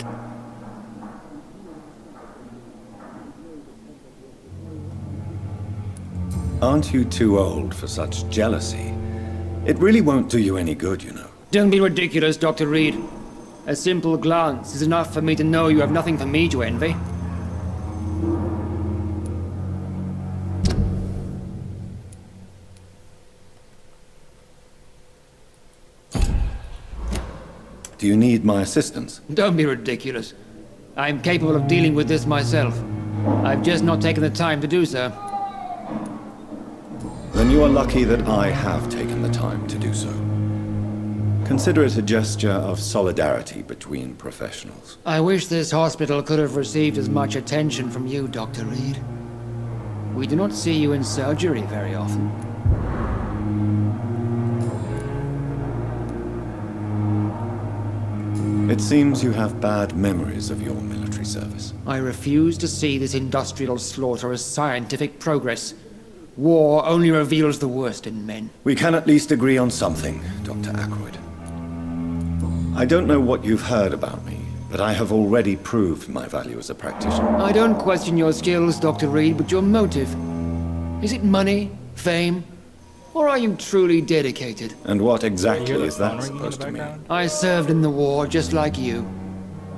Aren't you too old for such jealousy? It really won't do you any good, you know. Don't be ridiculous, Dr. Reed. A simple glance is enough for me to know you have nothing for me to envy. Do you need my assistance? Don't be ridiculous. I'm capable of dealing with this myself. I've just not taken the time to do so. Then you are lucky that I have taken the time to do so. Consider it a gesture of solidarity between professionals. I wish this hospital could have received as much attention from you, Dr. Reed. We do not see you in surgery very often. It seems you have bad memories of your military service. I refuse to see this industrial slaughter as scientific progress. War only reveals the worst in men. We can at least agree on something, Dr. Ackroyd. I don't know what you've heard about me, but I have already proved my value as a practitioner. I don't question your skills, Dr. Reed, but your motive. Is it money, fame, or are you truly dedicated? And what exactly is that supposed to mean? I served in the war just like you.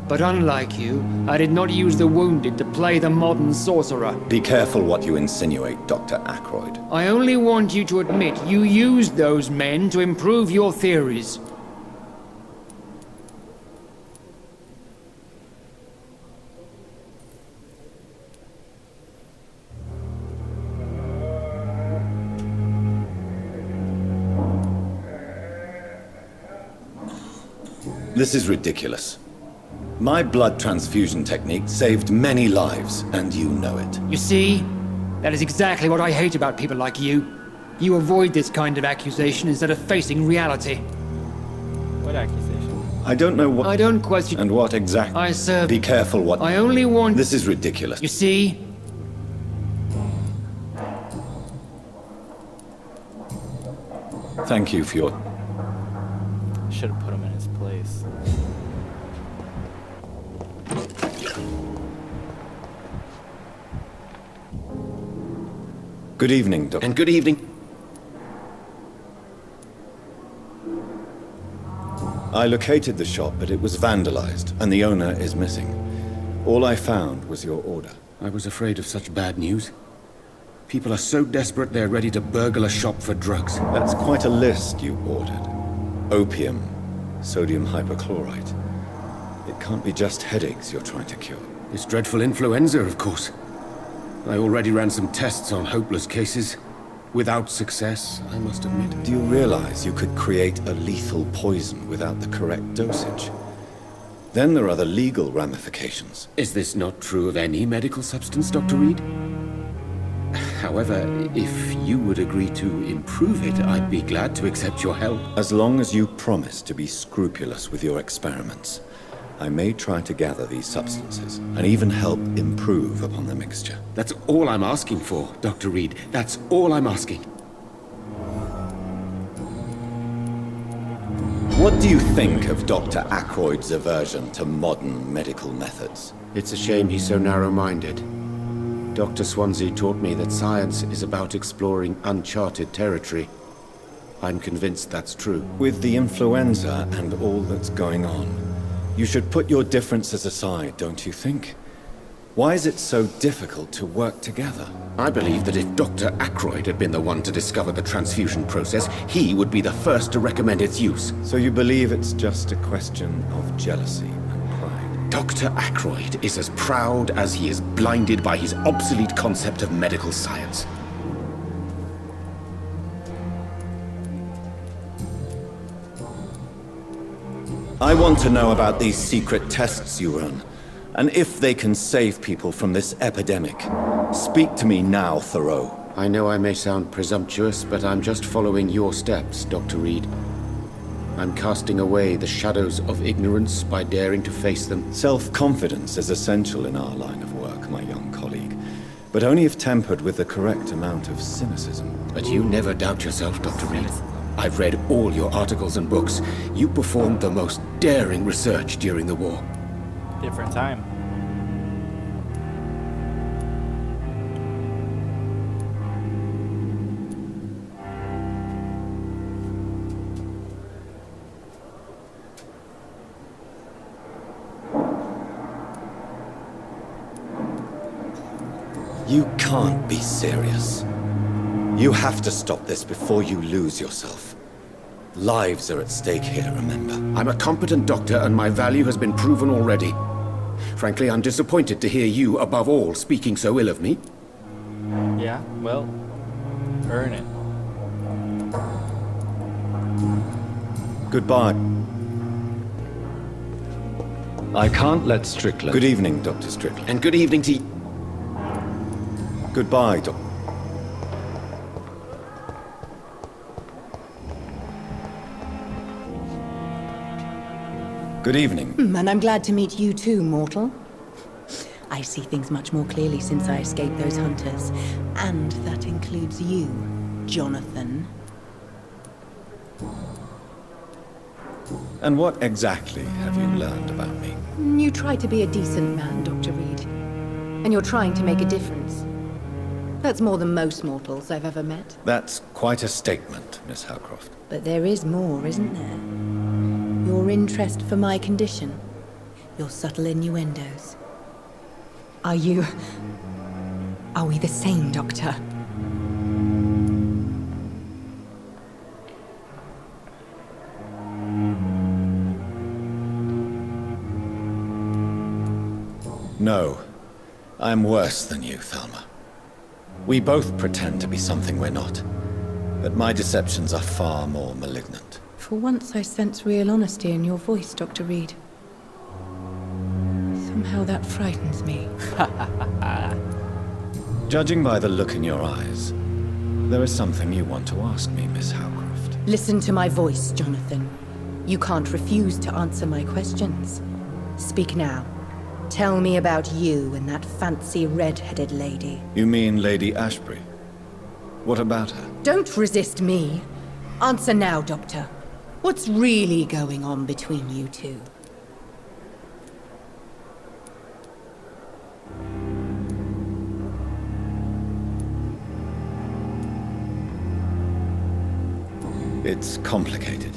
But unlike you, I did not use the wounded to play the modern sorcerer. Be careful what you insinuate, Dr. Ackroyd. I only want you to admit you used those men to improve your theories. This is ridiculous. My blood transfusion technique saved many lives, and you know it. You see? That is exactly what I hate about people like you. You avoid this kind of accusation instead of facing reality. What accusation? I don't know what... I don't question... And what exactly... I served... Be careful what... I only want... This is ridiculous. You see? Thank you for your... Should have put him in his place. Good evening, Doctor. And good evening. I located the shop, but it was vandalized, and the owner is missing. All I found was your order. I was afraid of such bad news. People are so desperate they're ready to burgle a shop for drugs. That's quite a list you ordered. Opium, sodium hypochlorite. It can't be just headaches you're trying to cure. This dreadful influenza, of course. I already ran some tests on hopeless cases. Without success, I must admit. Do you realize you could create a lethal poison without the correct dosage? Then there are the legal ramifications. Is this not true of any medical substance, Dr. Reed? However, if you would agree to improve it, I'd be glad to accept your help. As long as you promise to be scrupulous with your experiments. I may try to gather these substances, and even help improve upon the mixture. That's all I'm asking for, Dr. Reed. That's all I'm asking. What do you think of Dr. Ackroyd's aversion to modern medical methods? It's a shame he's so narrow-minded. Dr. Swansea taught me that science is about exploring uncharted territory. I'm convinced that's true. With the influenza and all that's going on, you should put your differences aside, don't you think? Why is it so difficult to work together? I believe that if Dr. Ackroyd had been the one to discover the transfusion process, he would be the first to recommend its use. So you believe it's just a question of jealousy and pride? Dr. Ackroyd is as proud as he is blinded by his obsolete concept of medical science. I want to know about these secret tests you run, and if they can save people from this epidemic. Speak to me now, Thoreau. I know I may sound presumptuous, but I'm just following your steps, Dr. Reed. I'm casting away the shadows of ignorance by daring to face them. Self-confidence is essential in our line of work, my young colleague, but only if tempered with the correct amount of cynicism. But you never doubt yourself, Dr. Reed. I've read all your articles and books. You performed the most daring research during the war. Different time. You can't be serious. You have to stop this before you lose yourself. Lives are at stake here, remember? I'm a competent doctor and my value has been proven already. Frankly, I'm disappointed to hear you, above all, speaking so ill of me. Yeah, well, earn it. Goodbye. I can't let Strickland... Good evening, Dr. Strickland. And good evening to... Goodbye, Dr. Good evening. And I'm glad to meet you too, mortal. I see things much more clearly since I escaped those hunters. And that includes you, Jonathan. And what exactly have you learned about me? You try to be a decent man, Dr. Reed. And you're trying to make a difference. That's more than most mortals I've ever met. That's quite a statement, Miss Howcroft. But there is more, isn't there? Your interest for my condition. Your subtle innuendos. Are we the same, Doctor? No. I'm worse than you, Thelma. We both pretend to be something we're not. But my deceptions are far more malignant. For once I sense real honesty in your voice, Dr. Reed. Somehow that frightens me. Judging by the look in your eyes, there is something you want to ask me, Miss Howcroft. Listen to my voice, Jonathan. You can't refuse to answer my questions. Speak now. Tell me about you and that fancy red-headed lady. You mean Lady Ashbury? What about her? Don't resist me. Answer now, Doctor. What's really going on between you two? It's complicated.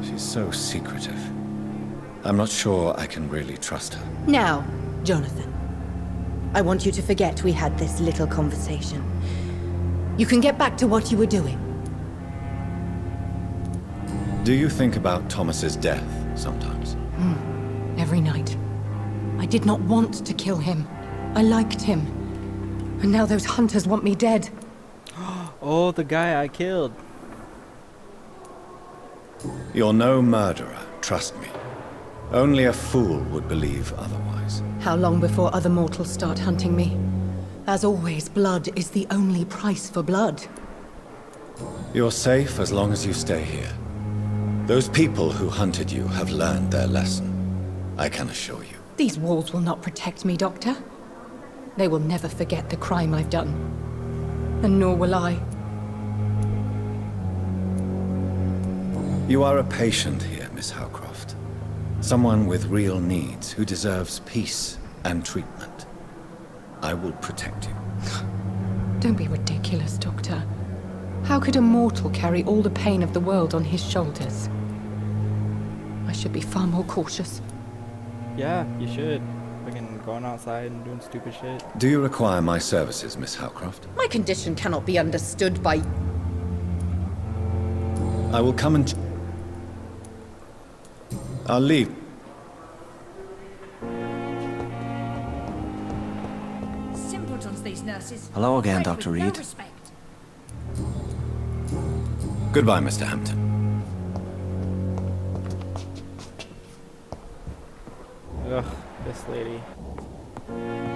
She's so secretive. I'm not sure I can really trust her. Now, Jonathan. I want you to forget we had this little conversation. You can get back to what you were doing. Do you think about Thomas's death sometimes? Every night. I did not want to kill him. I liked him. And now those hunters want me dead. Oh, the guy I killed. You're no murderer, trust me. Only a fool would believe otherwise. How long before other mortals start hunting me? As always, blood is the only price for blood. You're safe as long as you stay here. Those people who hunted you have learned their lesson. I can assure you. These walls will not protect me, Doctor. They will never forget the crime I've done. And nor will I. You are a patient here, Miss Howcroft. Someone with real needs who deserves peace and treatment. I will protect you. Don't be ridiculous, Doctor. How could a mortal carry all the pain of the world on his shoulders? I should be far more cautious. Yeah, you should. Fucking going outside and doing stupid shit. Do you require my services, Miss Howcroft? My condition cannot be understood by... I will come and... I'll leave. Simpletons, these nurses. Hello again, Bred with Dr. no Reed. respect. Goodbye, Mr. Hampton. Ugh, this lady.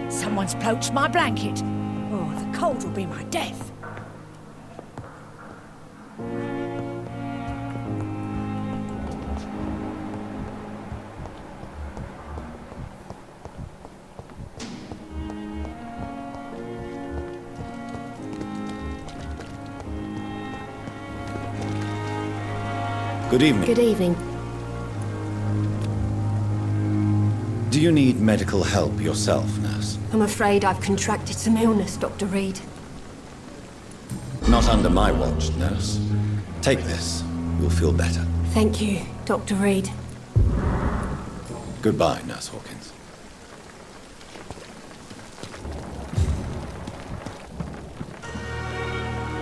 Someone's poached my blanket. Oh, the cold will be my death. Good evening. Good evening. Do you need medical help yourself, nurse? I'm afraid I've contracted some illness, Dr. Reed. Not under my watch, nurse. Take this. You'll feel better. Thank you, Dr. Reed. Goodbye, Nurse Hawkins.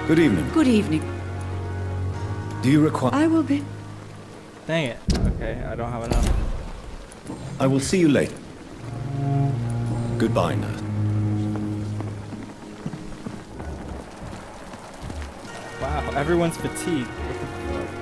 Good evening. Good evening. Do you require... I will be... Dang it. Okay, I don't have enough. I will see you later. Goodbye, nurse. Wow, everyone's fatigued. What the fuck?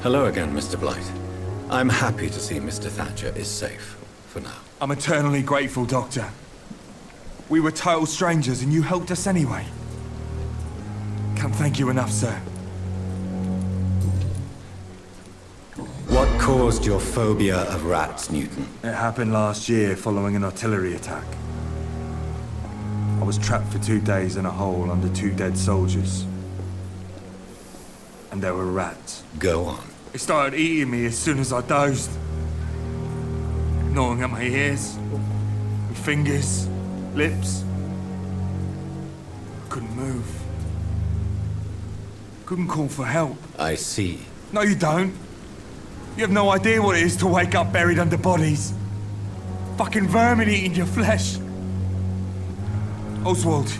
Hello again, Mr. Blight. I'm happy to see Mr. Thatcher is safe, for now. I'm eternally grateful, Doctor. We were total strangers and you helped us anyway. Can't thank you enough, sir. What caused your phobia of rats, Newton? It happened last year following an artillery attack. I was trapped for 2 days in a hole under 2 dead soldiers. And there were rats. Go on. They started eating me as soon as I dozed. Gnawing at my ears, my fingers, lips. I couldn't move. Couldn't call for help. I see. No, you don't. You have no idea what it is to wake up buried under bodies. Fucking vermin eating your flesh. Oswald.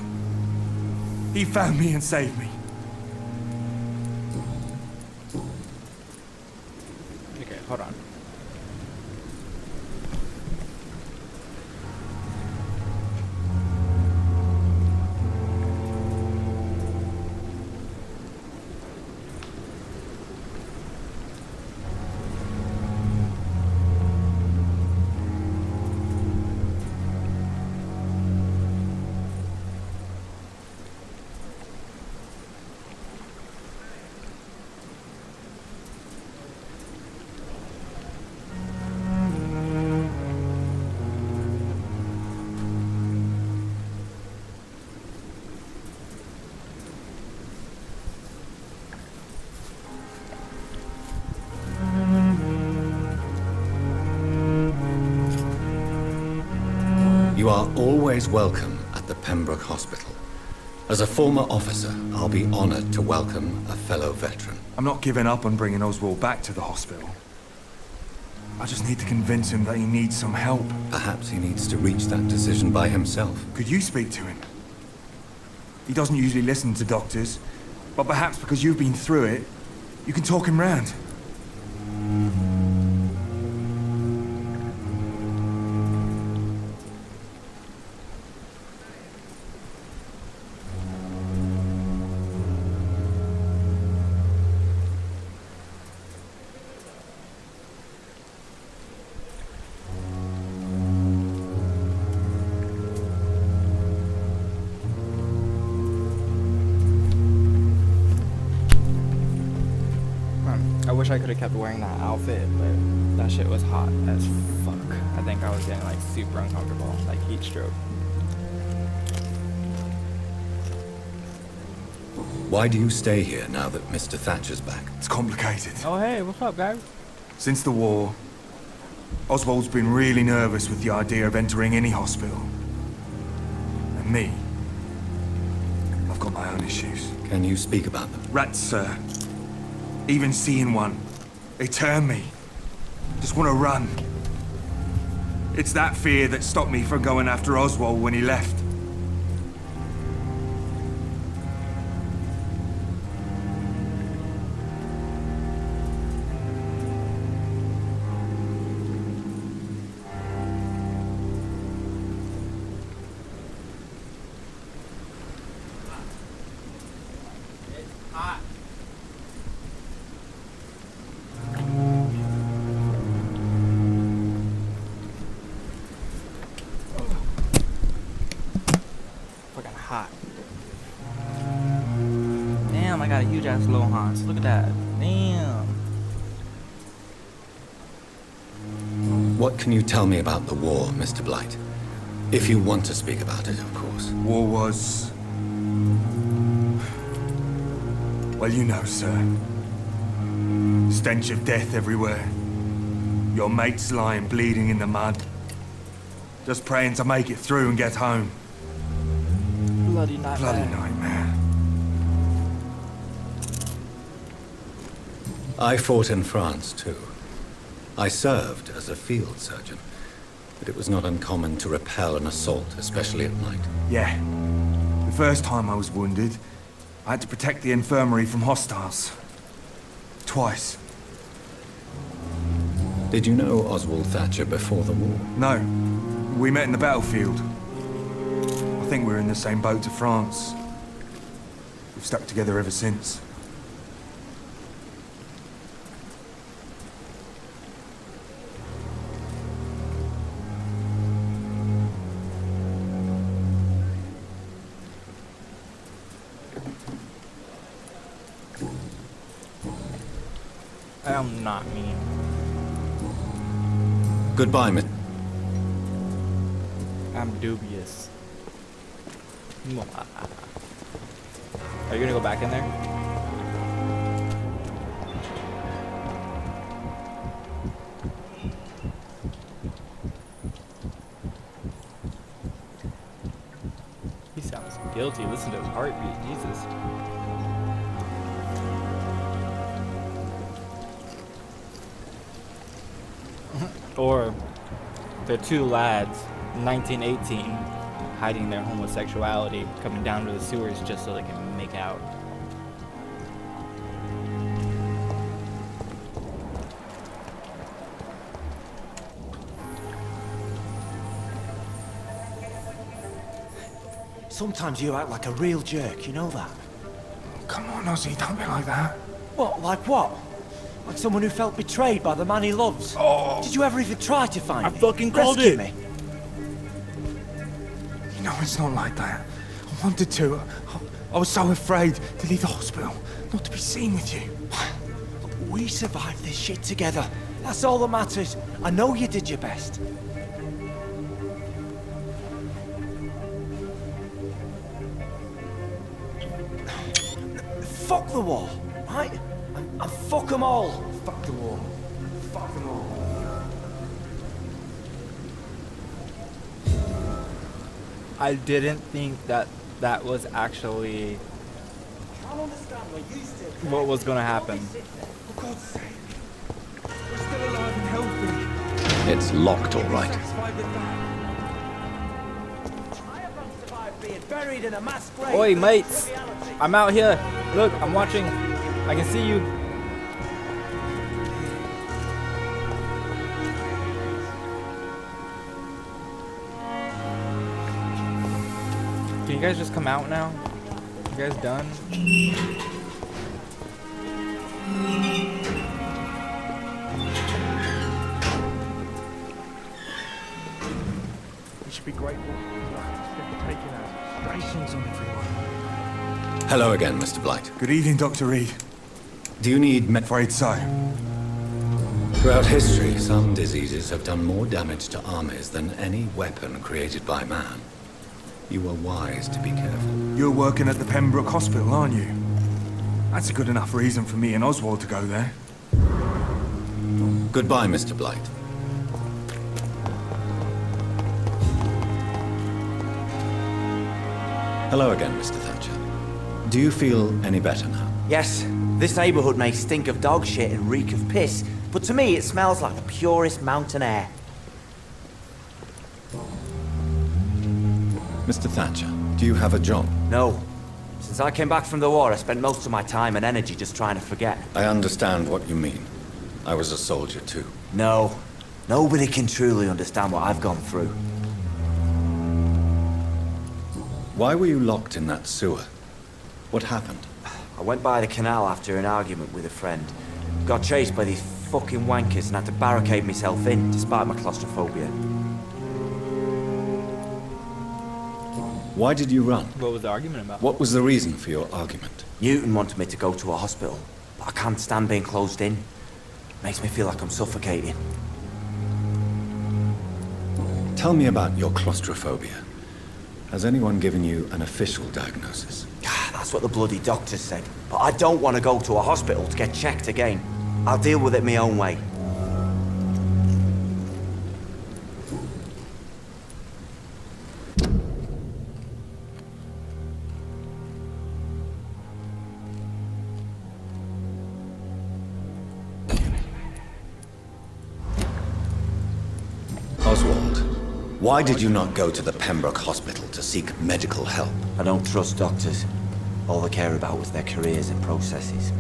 He found me and saved me. Okay, hold on. You are always welcome at the Pembroke Hospital. As a former officer, I'll be honored to welcome a fellow veteran. I'm not giving up on bringing Oswald back to the hospital. I just need to convince him that he needs some help. Perhaps he needs to reach that decision by himself. Could you speak to him? He doesn't usually listen to doctors, but perhaps because you've been through it, you can talk him round. I wish I could have kept wearing that outfit, but that shit was hot as fuck. I think I was getting like super uncomfortable, like heat stroke. Why do you stay here now that Mr. Thatcher's back? It's complicated. Oh hey, what's up, guys? Since the war, Oswald's been really nervous with the idea of entering any hospital. And me, I've got my own issues. Can you speak about them? Rats, sir. Even seeing one, they turn me. Just want to run. It's that fear that stopped me from going after Oswald when he left. Hot. Damn, I got a huge ass Lohans. Look at that. Damn. What can you tell me about the war, Mr. Blight? If you want to speak about it, of course. War was... well, you know, sir. Stench of death everywhere. Your mates lying bleeding in the mud. Just praying to make it through and get home. Bloody nightmare. Bloody nightmare. I fought in France, too. I served as a field surgeon, but it was not uncommon to repel an assault, especially at night. Yeah. The first time I was wounded, I had to protect the infirmary from hostiles. Twice. Did you know Oswald Thatcher before the war? No. We met in the battlefield. I think we're in the same boat to France. We've stuck together ever since. I'm not mean. Goodbye, Miss. I'm dubious. Are you gonna go back in there? He sounds guilty. Listen to his heartbeat. Jesus. Or the two lads, 1918, hiding their homosexuality, coming down to the sewers just so they can make out. Sometimes you act like a real jerk, you know that? Come on, Ozzy, don't be like that. What, like what? Like someone who felt betrayed by the man he loves? Oh. Did you ever even try to find me? I fucking called Rescue it. me? You know, it's not like that. I wanted to. I was so afraid to leave the hospital, not to be seen with you. We survived this shit together. That's all that matters. I know you did your best. Fuck the war, right? And fuck them all. Fuck the war. Fuck them all. I didn't think that that was actually what was gonna happen. For God's sake. We're still alive and healthy. It's locked, all right. Buried in a mass grave. Oi, mates! I'm out here. Look, I'm watching. I can see you. Can you guys just come out now? You guys done? We should be grateful for taking our rations on everyone. Hello again, Mr. Blight. Good evening, Dr. Reed. Do you need Afraid so. Throughout history, some diseases have done more damage to armies than any weapon created by man. You are wise to be careful. You're working at the Pembroke Hospital, aren't you? That's a good enough reason for me and Oswald to go there. Goodbye, Mr. Blight. Hello again, Mr. Thatcher. Do you feel any better now? Yes, this neighborhood may stink of dog shit and reek of piss, but to me it smells like the purest mountain air. Mr. Thatcher, do you have a job? No. Since I came back from the war, I spent most of my time and energy just trying to forget. I understand what you mean. I was a soldier too. No. Nobody can truly understand what I've gone through. Why were you locked in that sewer? What happened? I went by the canal after an argument with a friend. Got chased by these fucking wankers and had to barricade myself in, despite my claustrophobia. Why did you run? What was the argument about? What was the reason for your argument? Newton wanted me to go to a hospital, but I can't stand being closed in. Makes me feel like I'm suffocating. Tell me about your claustrophobia. Has anyone given you an official diagnosis? That's what the bloody doctor said. But I don't want to go to a hospital to get checked again. I'll deal with it my own way. Oswald, why did you not go to the Pembroke Hospital to seek medical help? I don't trust doctors. All they care about was their careers and processes.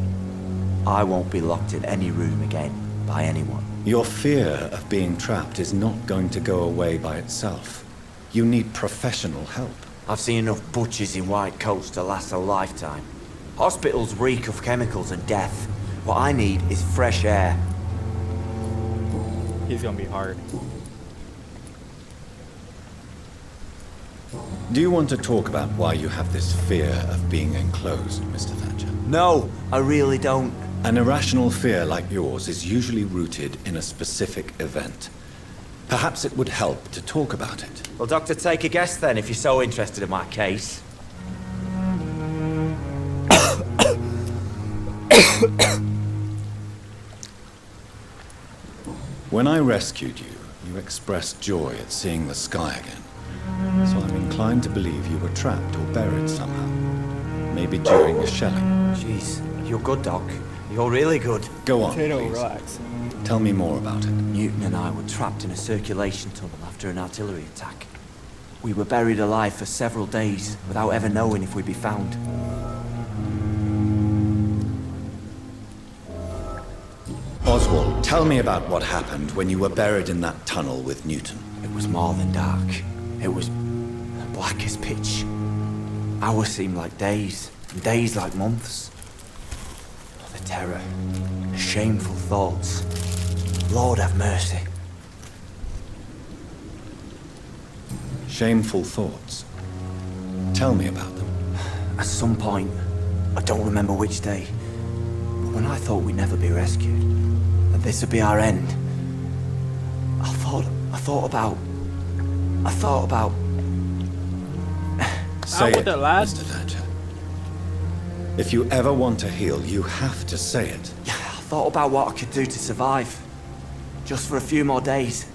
I won't be locked in any room again by anyone. Your fear of being trapped is not going to go away by itself. You need professional help. I've seen enough butchers in white coats to last a lifetime. Hospitals reek of chemicals and death. What I need is fresh air. He's gonna be hard. Do you want to talk about why you have this fear of being enclosed, Mr. Thatcher? No, I really don't. An irrational fear like yours is usually rooted in a specific event. Perhaps it would help to talk about it. Well, Doctor, take a guess then, if you're so interested in my case. When I rescued you, you expressed joy at seeing the sky again. So I'm inclined to believe you were trapped or buried somehow. Maybe during a shelling. Jeez, you're good, Doc. You're really good. Go on, Potato, please. relax. Tell me more about it. Newton and I were trapped in a circulation tunnel after an artillery attack. We were buried alive for several days without ever knowing if we'd be found. Oswald, tell me about what happened when you were buried in that tunnel with Newton. It was more than dark. It was black as pitch. Hours seemed like days, and days like months. The terror, the shameful thoughts. Lord have mercy. Shameful thoughts. Tell me about them. At some point, I don't remember which day, but when I thought we'd never be rescued, that this would be our end, I thought about... Say Out it, with it, lad. Mr. Thatcher. If you ever want to heal, you have to say it. Yeah, I thought about what I could do to survive. Just for a few more days.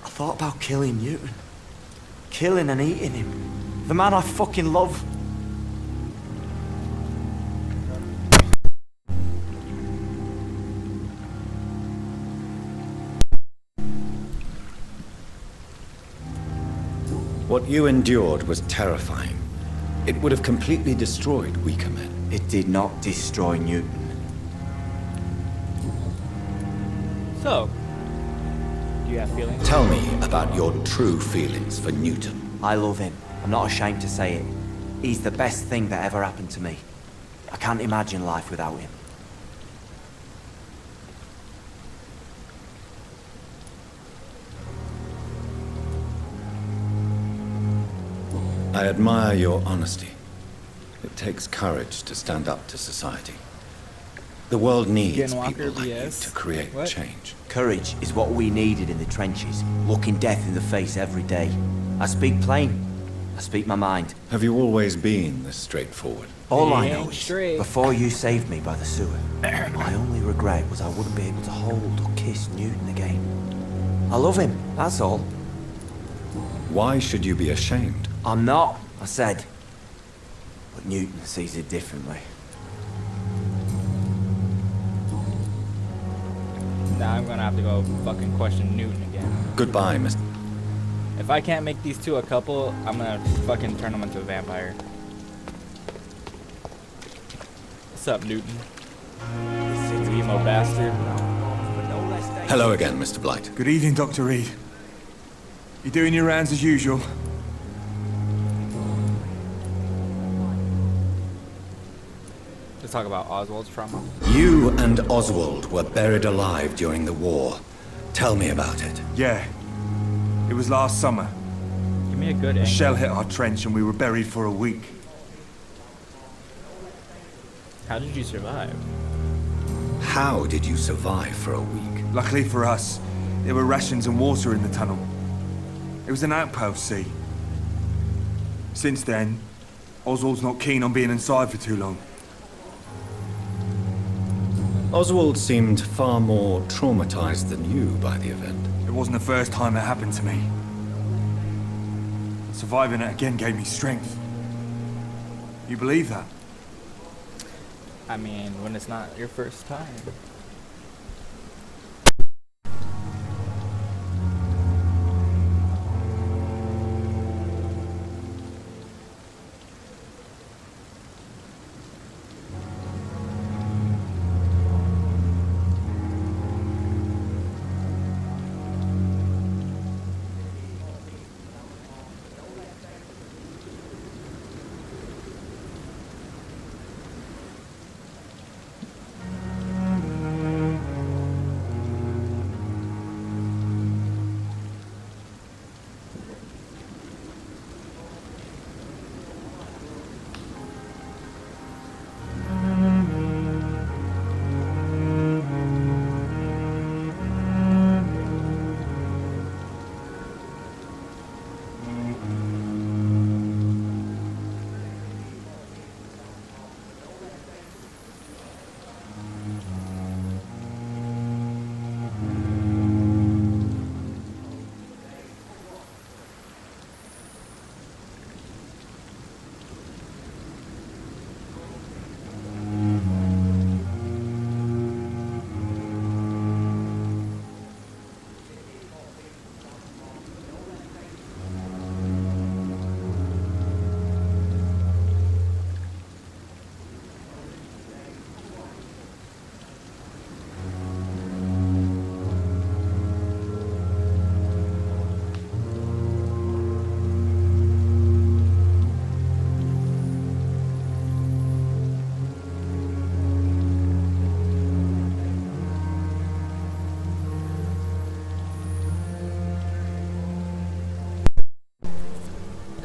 I thought about killing Newton. Killing and eating him. The man I fucking love. What you endured was terrifying. It would have completely destroyed weaker men. It did not destroy Newton. So, do you have feelings? Tell me about your true feelings for Newton. I love him. I'm not ashamed to say it. He's the best thing that ever happened to me. I can't imagine life without him. I admire your honesty. It takes courage to stand up to society. The world needs people like you to create change. Courage is what we needed in the trenches, looking death in the face every day. I speak plain. I speak my mind. Have you always been this straightforward? All I know is, before you saved me by the sewer, my only regret was I wouldn't be able to hold or kiss Newton again. I love him, that's all. Why should you be ashamed? I'm not, I said. But Newton sees it differently. Now I'm gonna have to go fucking question Newton again. Goodbye, Mr. If I can't make these two a couple, I'm gonna fucking turn them into a vampire. What's up, Newton? You emo bastard. Hello again, Mr. Blight. Good evening, Dr. Reed. You doing your rounds as usual? Let's talk about Oswald's trauma. You and Oswald were buried alive during the war. Tell me about it. Yeah. It was last summer. Give me a good A angle. shell hit our trench and we were buried for a week. How did you survive? How did you survive for a week? Luckily for us, there were rations and water in the tunnel. It was an outpost, see. Since then, Oswald's not keen on being inside for too long. Oswald seemed far more traumatized than you by the event. It wasn't the first time it happened to me. Surviving it again gave me strength. You believe that? I mean, when it's not your first time.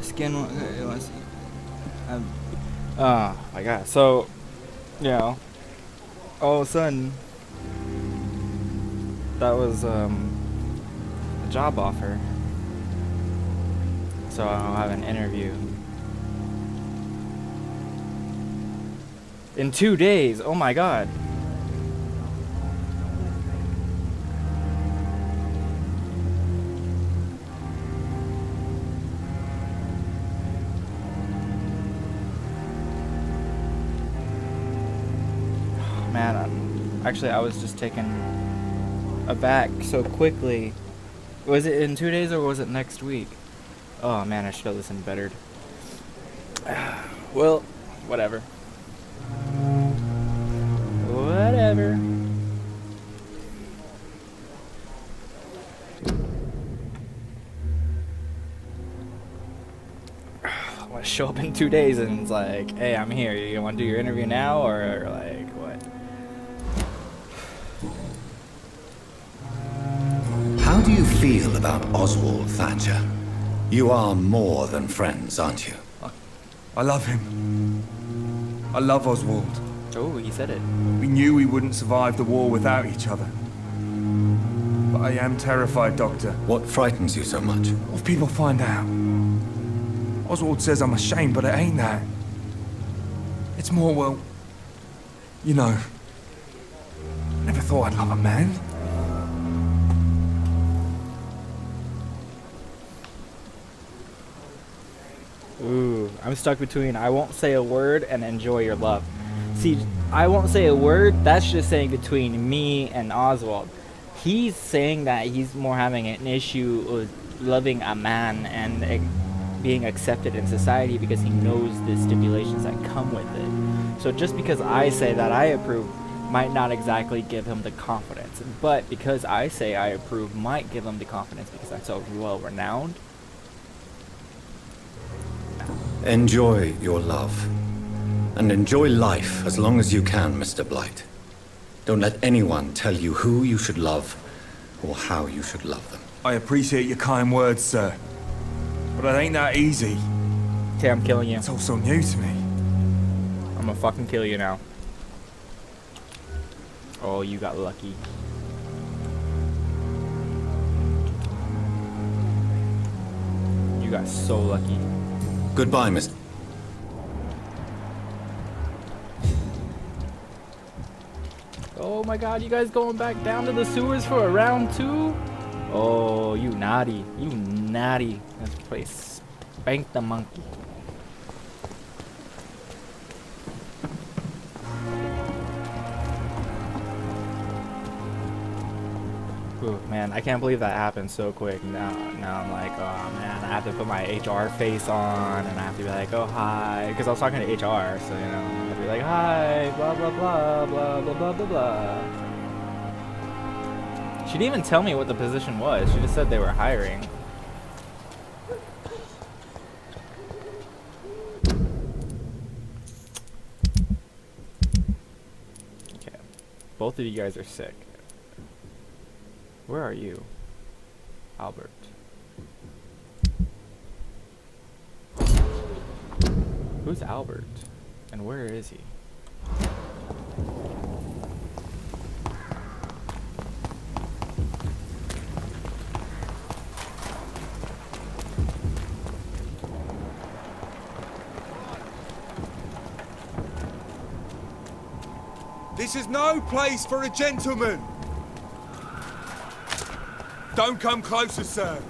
Skin it was oh my god. So, you know, all of a sudden that was a job offer. So I'll have an interview in 2 days. Oh my god. Man, actually, I was just taken aback so quickly. Was it in 2 days or was it next week? Oh man, I should have listened better. Well, whatever. Whatever. I want to show up in 2 days and it's like, hey, I'm here. You want to do your interview now or like what? How do you feel about Oswald Thatcher? You are more than friends, aren't you? I love him. I love Oswald. Oh, he said it. We knew we wouldn't survive the war without each other. But I am terrified, Doctor. What frightens you so much? What if people find out? Oswald says I'm ashamed, but it ain't that. It's more, well, you know, I never thought I'd love a man. Ooh, I'm stuck between I won't say a word and enjoy your love. See, I won't say a word, that's just saying between me and Oswald. He's saying that he's more having an issue with loving a man and being accepted in society because he knows the stipulations that come with it. So just because I say that I approve might not exactly give him the confidence. But because I say I approve might give him the confidence because I'm so well renowned. Enjoy your love. And enjoy life as long as you can, Mr. Blight. Don't let anyone tell you who you should love or how you should love them. I appreciate your kind words, sir. But it ain't that easy. Okay, I'm killing you. It's all so new to me. I'm gonna fucking kill you now. Oh, you got lucky. You got so lucky. Goodbye, Mr. Oh my god, you guys going back down to the sewers for a round 2? Oh, you naughty. You naughty. Let's play Spank the Monkey. Ooh, man, I can't believe that happened so quick. Now I'm like, oh man, I have to put my HR face on and I have to be like, oh hi, because I was talking to HR, so you know, I have to be like, hi, blah blah blah blah blah blah blah blah. She didn't even tell me what the position was. She just said they were hiring. Okay, both of you guys are sick. Where are you, Albert? Who's Albert? And where is he? This is no place for a gentleman. Don't come closer, sir.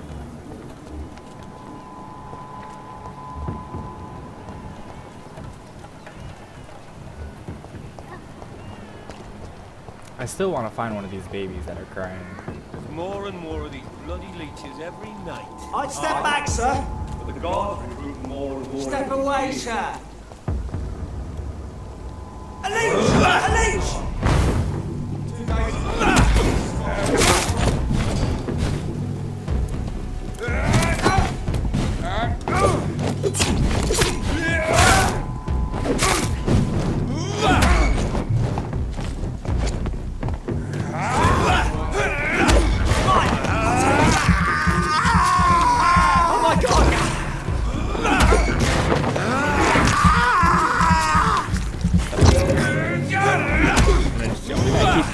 I still want to find one of these babies that are crying. There's more and more of these bloody leeches every night. I'd step back, sir. But the guards recruit more and more. Step away, sir. A leech! A leech!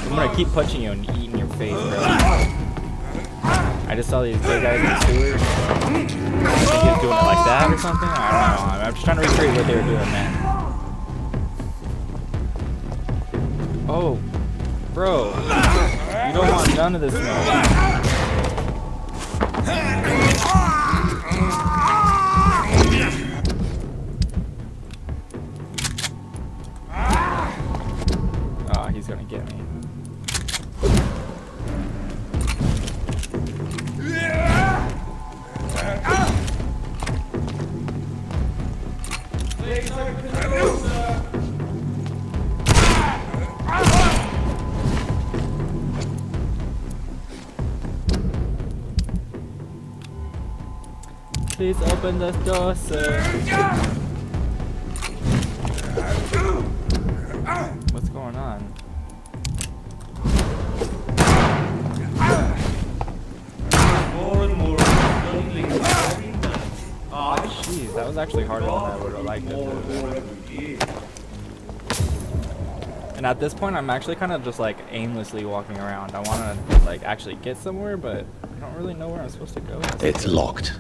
I'm gonna keep punching you and eating your face, bro. I just saw these big guys in the sewers. I think he was doing it like that or something. I don't know. I'm just trying to recreate what they were doing, man. Oh, bro. You don't want none of this smoke. Oh, he's gonna get me. Please open the door, sir. What's going on? More and more bloody leeches every night. Oh, jeez, that was actually harder than I would have liked it. And at this point, I'm actually kind of just like aimlessly walking around. I want to like actually get somewhere, but I don't really know where I'm supposed to go. It's locked.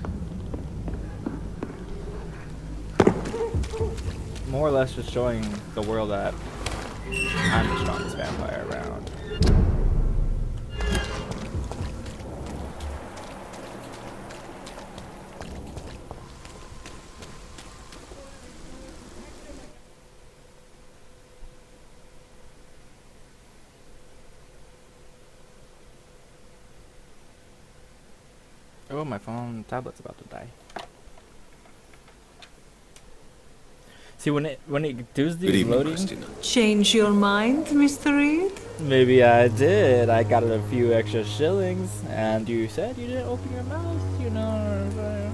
More or less just showing the world that I'm the strongest vampire around. Oh, my phone tablet's about to die. See, when it does these loading, Change your mind, Mr. Reed? maybe I did. I got a few extra shillings, and you said you didn't open your mouth, you know.